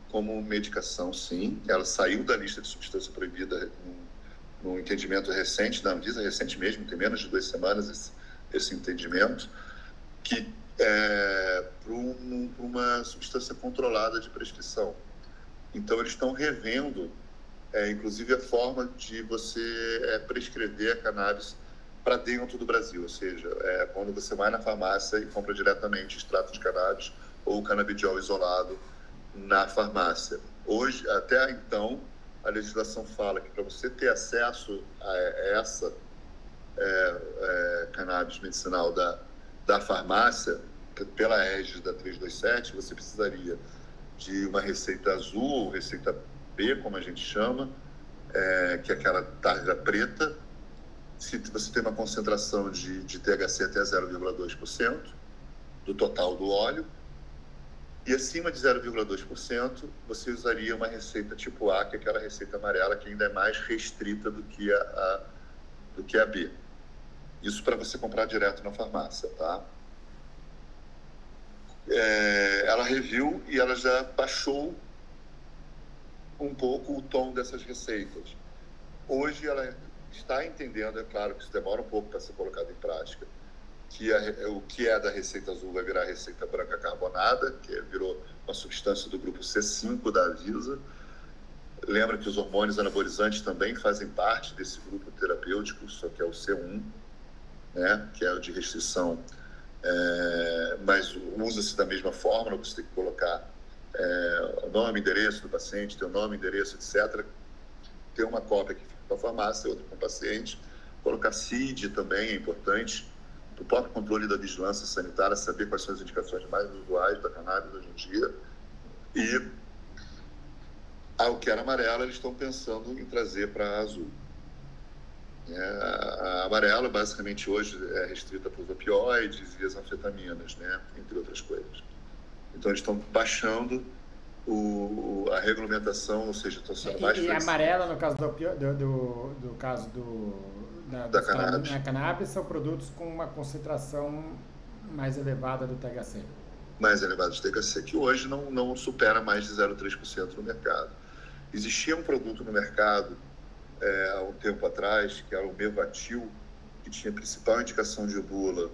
como medicação, sim. Ela saiu da lista de substância proibida no entendimento recente da Anvisa, recente mesmo, tem menos de 2 semanas esse entendimento, que é para uma substância controlada de prescrição. Então, eles estão revendo, inclusive, a forma de você prescrever a cannabis para dentro do Brasil, ou seja, quando você vai na farmácia e compra diretamente extrato de cannabis ou canabidiol isolado na farmácia. Hoje, até então, a legislação fala que para você ter acesso a essa cannabis medicinal da farmácia, pela égide da 327, você precisaria de uma receita azul ou receita B, como a gente chama, que é aquela tarja preta. Se você tem uma concentração de THC até 0,2% do total do óleo, e acima de 0,2%, você usaria uma receita tipo A, que é aquela receita amarela, que ainda é mais restrita do que a B. Isso para você comprar direto na farmácia, tá? Ela reviu e ela já baixou um pouco o tom dessas receitas. Hoje ela está entendendo, é claro que isso demora um pouco para ser colocado em prática, que o que é da receita azul vai virar receita branca carbonada, que virou uma substância do grupo C5 da Anvisa. Lembra que os hormônios anabolizantes também fazem parte desse grupo terapêutico, só que é o C1, né, que é o de restrição, mas usa-se da mesma fórmula, você tem que colocar o nome, endereço do paciente, teu nome, endereço, etc. Ter uma cópia que fica com a farmácia, outra com o paciente. Colocar CID também é importante, para o próprio controle da vigilância sanitária, saber quais são as indicações mais usuais da cannabis hoje em dia. E o que era amarela, eles estão pensando em trazer para a azul. A amarela, basicamente, hoje é restrita para os opioides e as anfetaminas, né? Entre outras coisas. Então, eles estão baixando a regulamentação, ou seja, estão sendo mais flexíveis. E amarela, no caso da cannabis, são produtos com uma concentração mais elevada do THC. Mais elevada do THC, que hoje não supera mais de 0,3% no mercado. Existia um produto no mercado há um tempo atrás, que era o Mevatil, que tinha principal indicação de bula,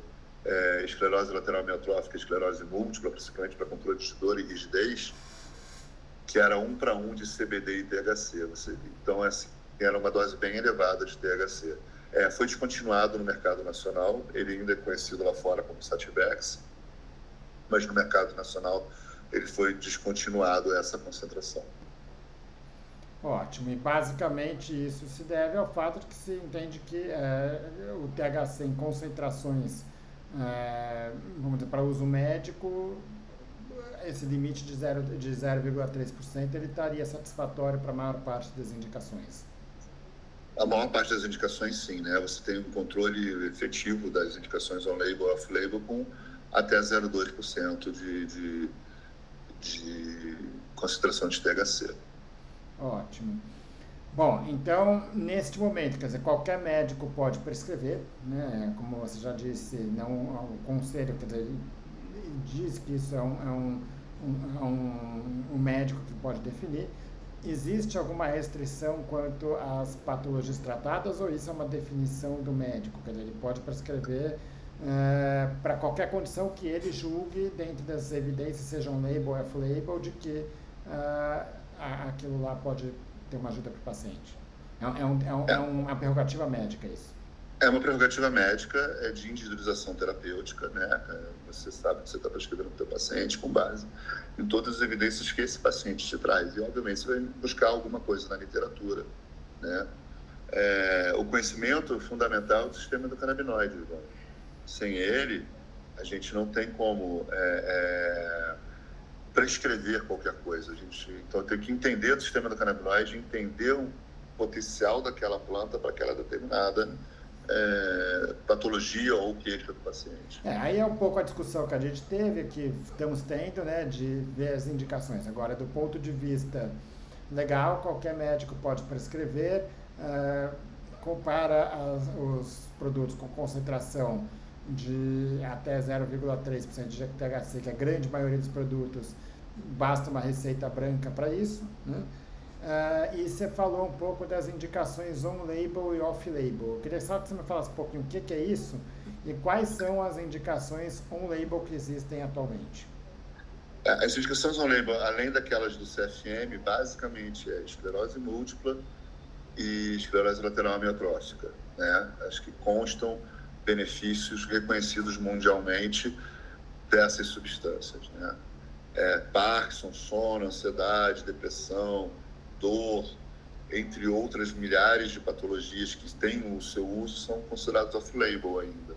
esclerose lateral amiotrófica, esclerose múltipla, principalmente para controle de dor e rigidez, que era 1:1 de CBD e THC. Então, assim, era uma dose bem elevada de THC. Foi descontinuado no mercado nacional, ele ainda é conhecido lá fora como Sativex, mas no mercado nacional ele foi descontinuado essa concentração. Ótimo, e basicamente isso se deve ao fato de que se entende que o THC em concentrações, vamos dizer, para uso médico, esse limite de 0,3% ele estaria satisfatório para a maior parte das indicações. A maior parte das indicações, sim, né? Você tem um controle efetivo das indicações on-label, off-label, com até 0,2% de concentração de THC. Ótimo. Bom, então, neste momento, quer dizer, qualquer médico pode prescrever, né? Como você já disse, não, o conselho, quer dizer, diz que isso um médico que pode definir. Existe alguma restrição quanto às patologias tratadas ou isso é uma definição do médico? Quer dizer, ele pode prescrever para qualquer condição que ele julgue dentro das evidências, seja um label ou off-label, de que aquilo lá pode ter uma ajuda para o paciente. É uma prerrogativa médica isso. É uma prerrogativa médica, é de individualização terapêutica, né? Você sabe que você está prescrevendo para o teu paciente com base em todas as evidências que esse paciente te traz. E, obviamente, você vai buscar alguma coisa na literatura, né? O conhecimento fundamental do sistema endocannabinoide, Ivan. Sem ele, a gente não tem como prescrever qualquer coisa. Então, tem que entender do sistema endocannabinoide, entender o potencial daquela planta para aquela determinada patologia ou queixa do paciente. Aí é um pouco a discussão que a gente teve, que estamos tendo, né, de ver as indicações. Agora, do ponto de vista legal, qualquer médico pode prescrever, compara os produtos com concentração de até 0,3% de THC, que é a grande maioria dos produtos, basta uma receita branca para isso, né? E você falou um pouco das indicações on-label e off-label. Eu queria só que você me falasse um pouquinho o que é isso e quais são as indicações on-label que existem atualmente. As indicações on-label, além daquelas do CFM, basicamente é esclerose múltipla e esclerose lateral amiotrófica, né? Acho que constam benefícios reconhecidos mundialmente dessas substâncias, né? Parkinson, sono, ansiedade, depressão, dor, entre outras milhares de patologias que têm o seu uso, são considerados off-label ainda.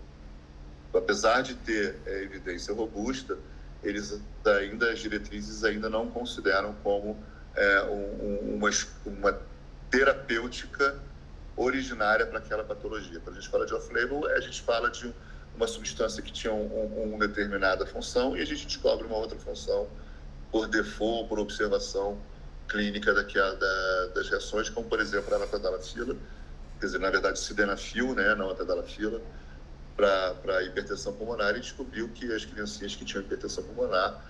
Apesar de ter evidência robusta, as diretrizes ainda não consideram como uma terapêutica originária para aquela patologia. Quando a gente fala de off-label, a gente fala de uma substância que tinha uma determinada função e a gente descobre uma outra função por default, por observação clínica das reações, como, por exemplo, a natadalafila, quer dizer, na verdade, sildenafil, né, não a tadalafila, para hipertensão pulmonar, e descobriu que as criancinhas que tinham hipertensão pulmonar,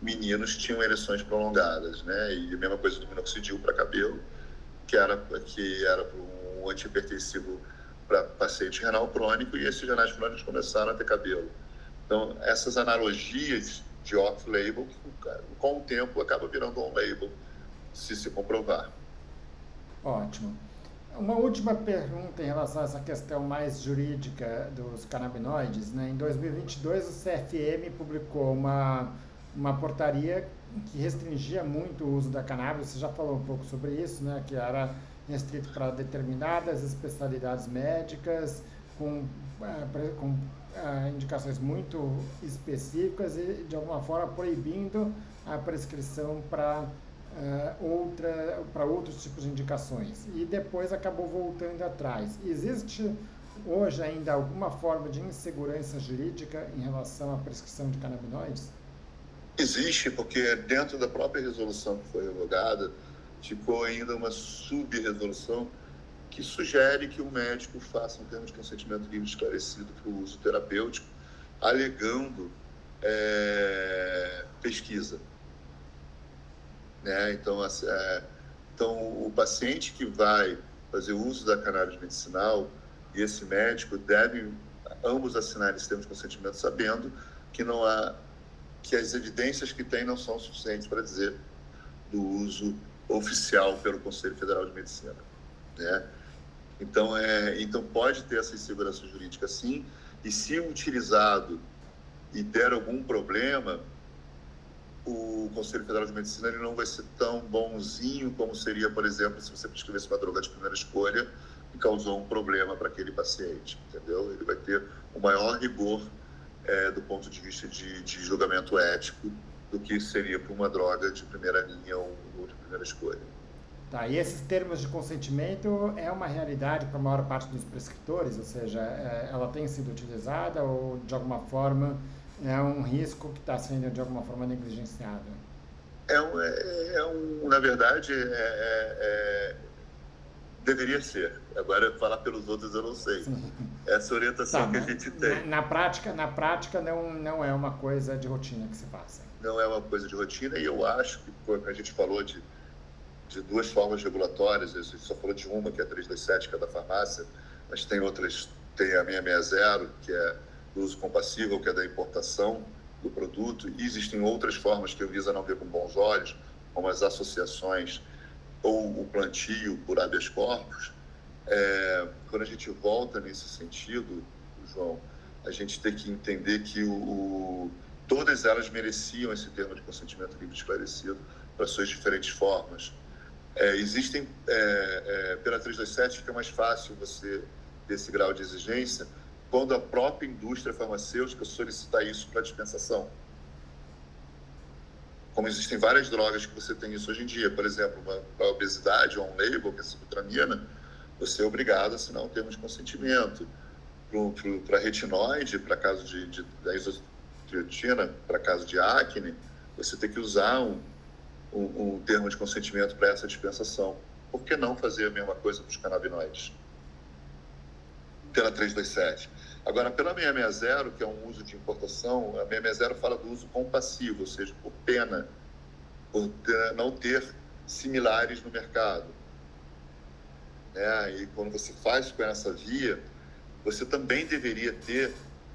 meninos, tinham ereções prolongadas, né, e a mesma coisa do minoxidil para cabelo, que era um antihipertensivo para paciente renal crônico, e esses renais crônicos começaram a ter cabelo. Então, essas analogias de off-label, com o tempo, acaba virando on-label, se comprovar. Ótimo. Uma última pergunta em relação a essa questão mais jurídica dos canabinoides, né? Em 2022, o CFM publicou uma portaria que restringia muito o uso da cannabis. Você já falou um pouco sobre isso, né? Que era restrito para determinadas especialidades médicas, com indicações muito específicas e, de alguma forma, proibindo a prescrição para outros tipos de indicações. E depois acabou voltando atrás. Existe hoje ainda alguma forma de insegurança jurídica em relação à prescrição de canabinoides? Existe, porque dentro da própria resolução que foi revogada, ficou ainda uma sub-resolução que sugere que o médico faça um termo de consentimento livre esclarecido para o uso terapêutico, alegando pesquisa. Né? Então, o paciente que vai fazer uso da cannabis medicinal e esse médico devem ambos assinar esse termo de consentimento, sabendo que as evidências que tem não são suficientes para dizer do uso oficial pelo Conselho Federal de Medicina, né? Então pode ter essa insegurança jurídica, sim, e se utilizado e der algum problema, o Conselho Federal de Medicina ele não vai ser tão bonzinho como seria, por exemplo, se você prescrevesse uma droga de primeira escolha e causou um problema para aquele paciente, entendeu? Ele vai ter o maior rigor do ponto de vista de julgamento ético do que seria para uma droga de primeira linha ou de primeira escolha. Tá, e esses termos de consentimento é uma realidade para a maior parte dos prescritores? Ou seja, ela tem sido utilizada ou, de alguma forma, é um risco que está sendo, de alguma forma, negligenciado? Na verdade, Deveria ser. Agora, falar pelos outros eu não sei. Sim. Essa orientação Tá, que a gente tem. na prática não é uma coisa de rotina que se faça. Não é uma coisa de rotina, e eu acho que a gente falou de duas formas regulatórias, a gente só falou de uma, que é a 327, que é da farmácia, mas tem outras, tem a 660, que é do uso compassível, que é da importação do produto, e existem outras formas que a Anvisa não vê com bons olhos, como as associações ou o plantio por habeas corpus. Quando a gente volta nesse sentido, João, a gente tem que entender que todas elas mereciam esse termo de consentimento livre e esclarecido para suas diferentes formas. Existem, pela 327, fica mais fácil você ter esse grau de exigência quando a própria indústria farmacêutica solicitar isso para dispensação. Como existem várias drogas que você tem isso hoje em dia, por exemplo, a obesidade ou um label, que é a sibutramina, você é obrigado a assinar um termo de consentimento. Para retinoide, para caso da isotiotina, para caso de acne, você tem que usar um termo de consentimento para essa dispensação. Por que não fazer a mesma coisa para os canabinoides? Pela 327. Agora, pela 660, que é um uso de importação, a 660 fala do uso compassivo, ou seja, por pena, por não ter similares no mercado. E quando você faz com essa via, você também deveria ter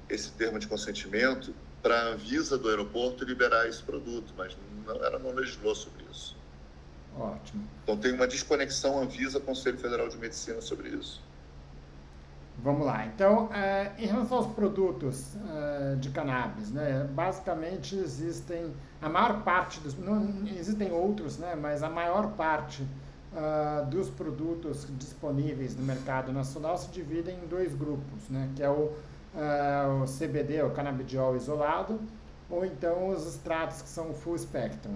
esse termo de consentimento para a Anvisa do aeroporto liberar esse produto, mas ela não legislou sobre isso. Ótimo. Então tem uma desconexão Anvisa-Conselho Federal de Medicina sobre isso. Vamos lá. Então, em relação aos produtos de cannabis, né, basicamente existem, a maior parte dos, não, existem outros, né, mas a maior parte dos produtos disponíveis no mercado nacional se dividem em dois grupos, né, que é o CBD, o canabidiol isolado, ou então os extratos que são full spectrum.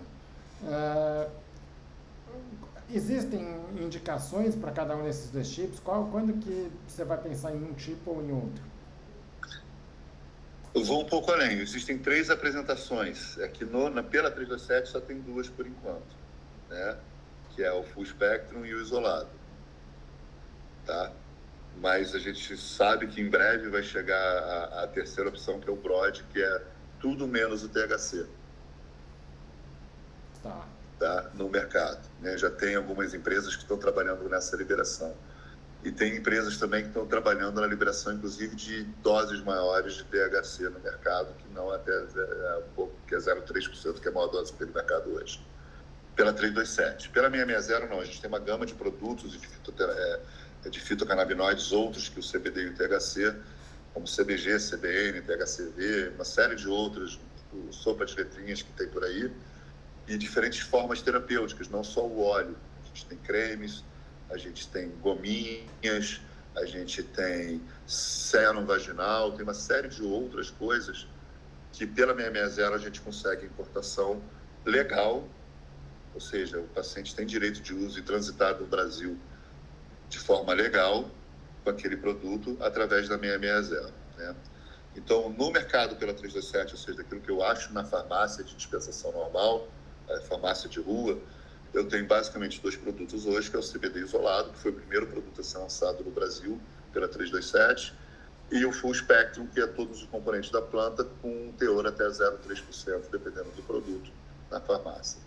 Existem indicações para cada um desses dois tipos? Quando que você vai pensar em um tipo ou em outro? Eu vou um pouco além. Existem 3 apresentações. Aqui pela 327 só tem 2 por enquanto, né? Que é o full spectrum e o isolado. Tá? Mas a gente sabe que em breve vai chegar a terceira opção, que é o broad, que é tudo menos o THC. Tá, no mercado, né? Já tem algumas empresas que estão trabalhando nessa liberação. E tem empresas também que estão trabalhando na liberação, inclusive, de doses maiores de THC no mercado, que não até que é 0,3%, que é a maior dose que tem no mercado hoje. Pela 327. Pela 660, não. A gente tem uma gama de produtos de fitocannabinoides, outros que o CBD e o THC, como CBG, CBN, THCV, uma série de outros, sopa de letrinhas que tem por aí, e diferentes formas terapêuticas, não só o óleo. A gente tem cremes, a gente tem gominhas, a gente tem sérum vaginal, tem uma série de outras coisas que pela 660 a gente consegue importação legal, ou seja, o paciente tem direito de uso e transitar no Brasil de forma legal com aquele produto através da 660, né? Então, no mercado pela 327, ou seja, aquilo que eu acho na farmácia de dispensação normal, a farmácia de rua, eu tenho basicamente 2 produtos hoje, que é o CBD isolado, que foi o primeiro produto a ser lançado no Brasil pela 327, e o Full Spectrum, que é todos os componentes da planta, com um teor até 0,3%, dependendo do produto, na farmácia.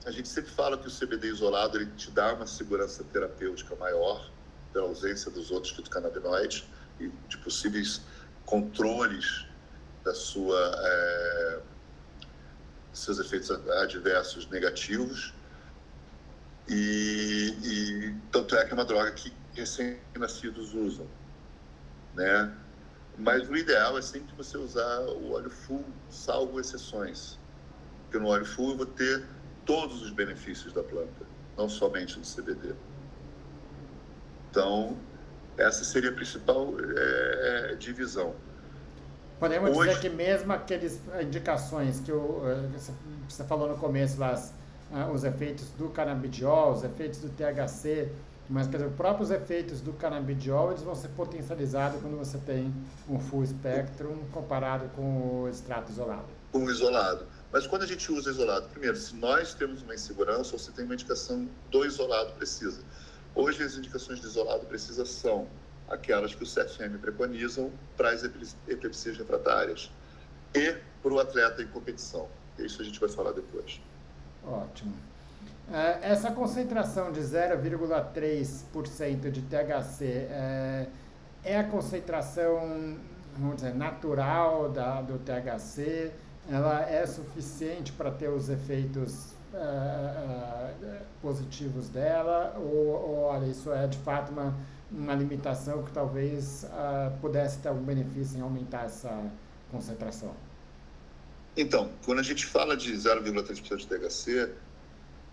A gente sempre fala que o CBD isolado ele te dá uma segurança terapêutica maior, pela ausência dos outros fitocannabinoides e de possíveis controles da seus efeitos adversos negativos, e tanto é que é uma droga que recém-nascidos usam, né? Mas o ideal é sempre você usar o óleo full, salvo exceções, porque no óleo full eu vou ter todos os benefícios da planta, não somente do CBD. Então, essa seria a principal divisão. Podemos dizer que mesmo aquelas indicações que você falou no começo, os efeitos do canabidiol, os efeitos do THC, mas quer dizer, os próprios efeitos do canabidiol eles vão ser potencializados quando você tem um full spectrum comparado com o extrato isolado. Com o isolado. Mas quando a gente usa isolado, primeiro, se nós temos uma insegurança ou se tem uma indicação do isolado precisa. Hoje, as indicações de isolado precisa são aquelas que o CFM preconizam para as epilepsias refratárias e para o atleta em competição. Isso a gente vai falar depois. Ótimo. Essa concentração de 0,3% de THC é a concentração, vamos dizer, natural do THC? Ela é suficiente para ter os efeitos positivos dela? Ou olha, isso é de fato uma limitação que talvez pudesse ter algum benefício em aumentar essa concentração? Então, quando a gente fala de 0,3% de THC,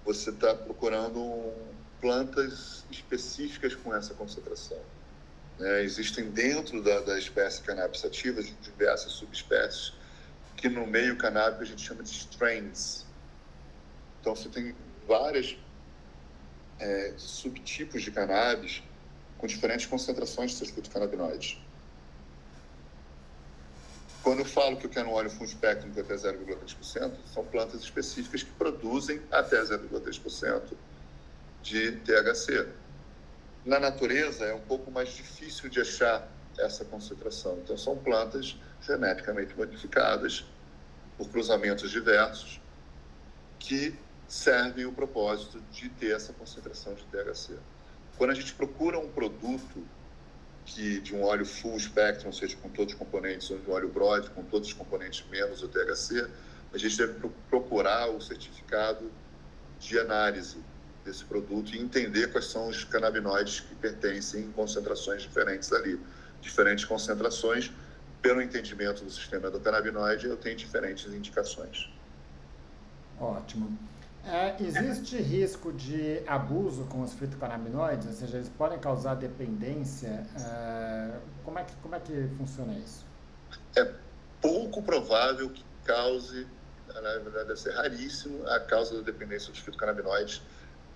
você está procurando plantas específicas com essa concentração. Existem dentro da espécie cannabis sativa diversas subespécies que no meio canábico a gente chama de strains. Então você tem vários subtipos de cannabis com diferentes concentrações de seus fitocannabinoides. Quando eu falo que eu quero um óleo full spectrum com até 0,3%, são plantas específicas que produzem até 0,3% de THC. Na natureza é um pouco mais difícil de achar essa concentração. Então são plantas geneticamente modificadas por cruzamentos diversos que servem o propósito de ter essa concentração de THC. Quando a gente procura um produto de um óleo full spectrum, ou seja, com todos os componentes, ou de um óleo broad, com todos os componentes menos o THC, a gente deve procurar o certificado de análise desse produto e entender quais são os canabinoides que pertencem em concentrações diferentes ali. Diferentes concentrações, pelo entendimento do sistema endocannabinoide, eu tenho diferentes indicações. Ótimo. Existe risco de abuso com os fitocannabinoides? Ou seja, eles podem causar dependência? Como é que funciona isso? É pouco provável que cause, na verdade deve ser raríssimo, a causa da dependência dos fitocannabinoides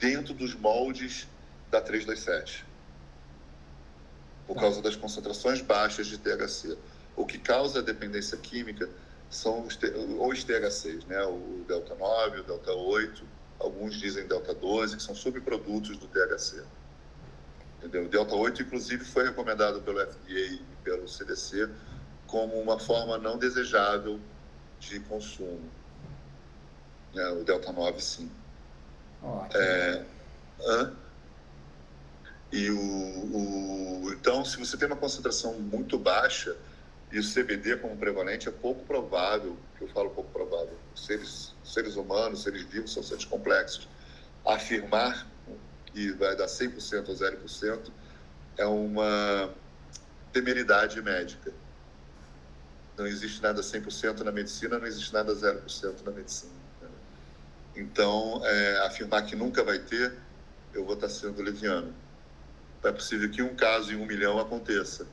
dentro dos moldes da 327, por causa das concentrações baixas de THC. O que causa a dependência química são os THCs, né? O delta 9, o delta 8, alguns dizem delta 12, que são subprodutos do THC. Entendeu? O delta 8, inclusive, foi recomendado pelo FDA e pelo CDC como uma forma não desejável de consumo. O delta 9, sim. Então, se você tem uma concentração muito baixa e o CBD como prevalente, é pouco provável, que eu falo pouco provável, seres humanos, seres vivos são seres complexos. Afirmar que vai dar 100% ou 0% é uma temeridade médica. Não existe nada 100% na medicina, não existe nada 0% na medicina. Então, afirmar que nunca vai ter, eu vou estar sendo leviano. É possível que um caso em 1 milhão aconteça.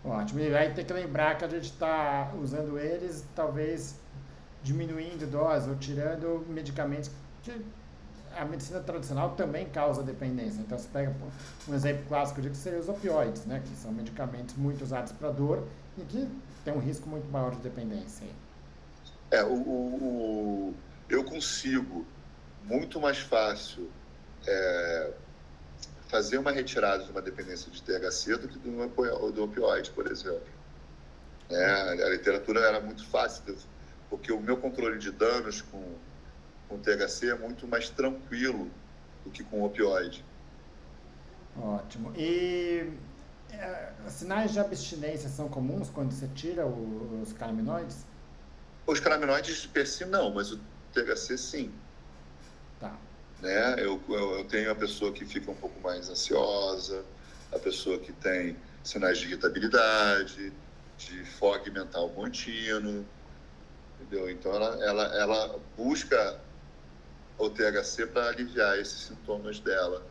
Ótimo. E aí tem que lembrar que a gente está usando eles, talvez diminuindo dose ou tirando medicamentos que a medicina tradicional também causa dependência. Então, você pega um exemplo clássico disso, seria os opioides, né? Que são medicamentos muito usados para dor e que tem um risco muito maior de dependência. Eu consigo muito mais fácil fazer uma retirada de uma dependência de THC do que do opioide, por exemplo. A literatura era muito fácil, porque o meu controle de danos com THC é muito mais tranquilo do que com opioide. Ótimo. E sinais de abstinência são comuns quando você tira os canabinoides? Os canabinoides per si não, mas o THC sim. Tá. Eu tenho a pessoa que fica um pouco mais ansiosa, a pessoa que tem sinais de irritabilidade, de fog mental contínuo, entendeu? Então ela busca o THC para aliviar esses sintomas dela,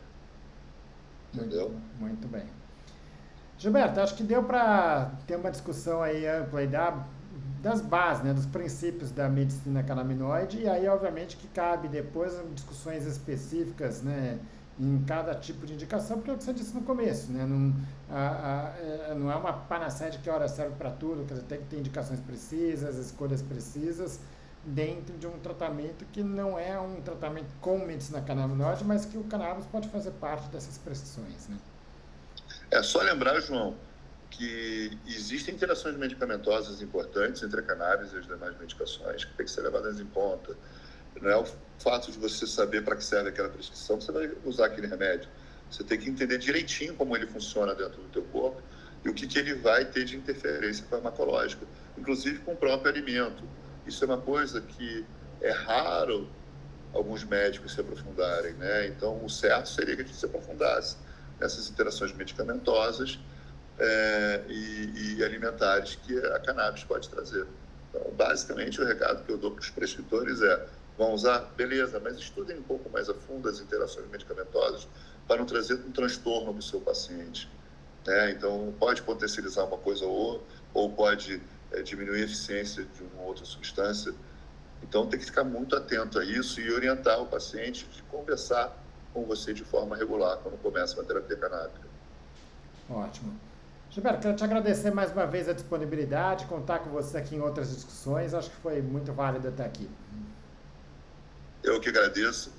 entendeu? Muito bem. Gilberto, acho que deu para ter uma discussão aí ampla das bases, né, dos princípios da medicina canabinoide, e aí obviamente que cabe depois discussões específicas, né, em cada tipo de indicação, porque é o que você disse no começo, né, não é uma panaceia de que hora serve para tudo, quer dizer, tem que ter indicações precisas, escolhas precisas, dentro de um tratamento que não é um tratamento com medicina canabinoide, mas que o cannabis pode fazer parte dessas prescrições, né? É só lembrar, João, que existem interações medicamentosas importantes entre a cannabis e as demais medicações que tem que ser levadas em conta. Não é o fato de você saber para que serve aquela prescrição que você vai usar aquele remédio. Você tem que entender direitinho como ele funciona dentro do teu corpo e o que ele vai ter de interferência farmacológica, inclusive com o próprio alimento. Isso é uma coisa que é raro alguns médicos se aprofundarem, né? Então, o certo seria que a gente se aprofundasse nessas interações medicamentosas e alimentares que a cannabis pode trazer. Então, basicamente, o recado que eu dou para os prescritores é: vão usar? Beleza, mas estudem um pouco mais a fundo as interações medicamentosas para não trazer um transtorno para o seu paciente, né? Então, pode potencializar uma coisa ou pode diminuir a eficiência de uma outra substância. Então, tem que ficar muito atento a isso e orientar o paciente de conversar com você de forma regular quando começa uma terapia canábica. Ótimo. Gilberto, quero te agradecer mais uma vez a disponibilidade, contar com você aqui em outras discussões. Acho que foi muito válido até aqui. Eu que agradeço.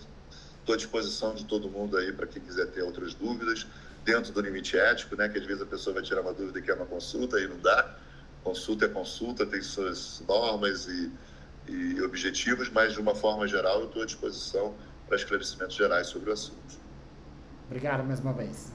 Estou à disposição de todo mundo aí para quem quiser ter outras dúvidas, dentro do limite ético, né? Que às vezes a pessoa vai tirar uma dúvida e quer uma consulta, aí não dá. Consulta é consulta, tem suas normas e objetivos, mas de uma forma geral eu estou à disposição para esclarecimentos gerais sobre o assunto. Obrigado mais uma vez.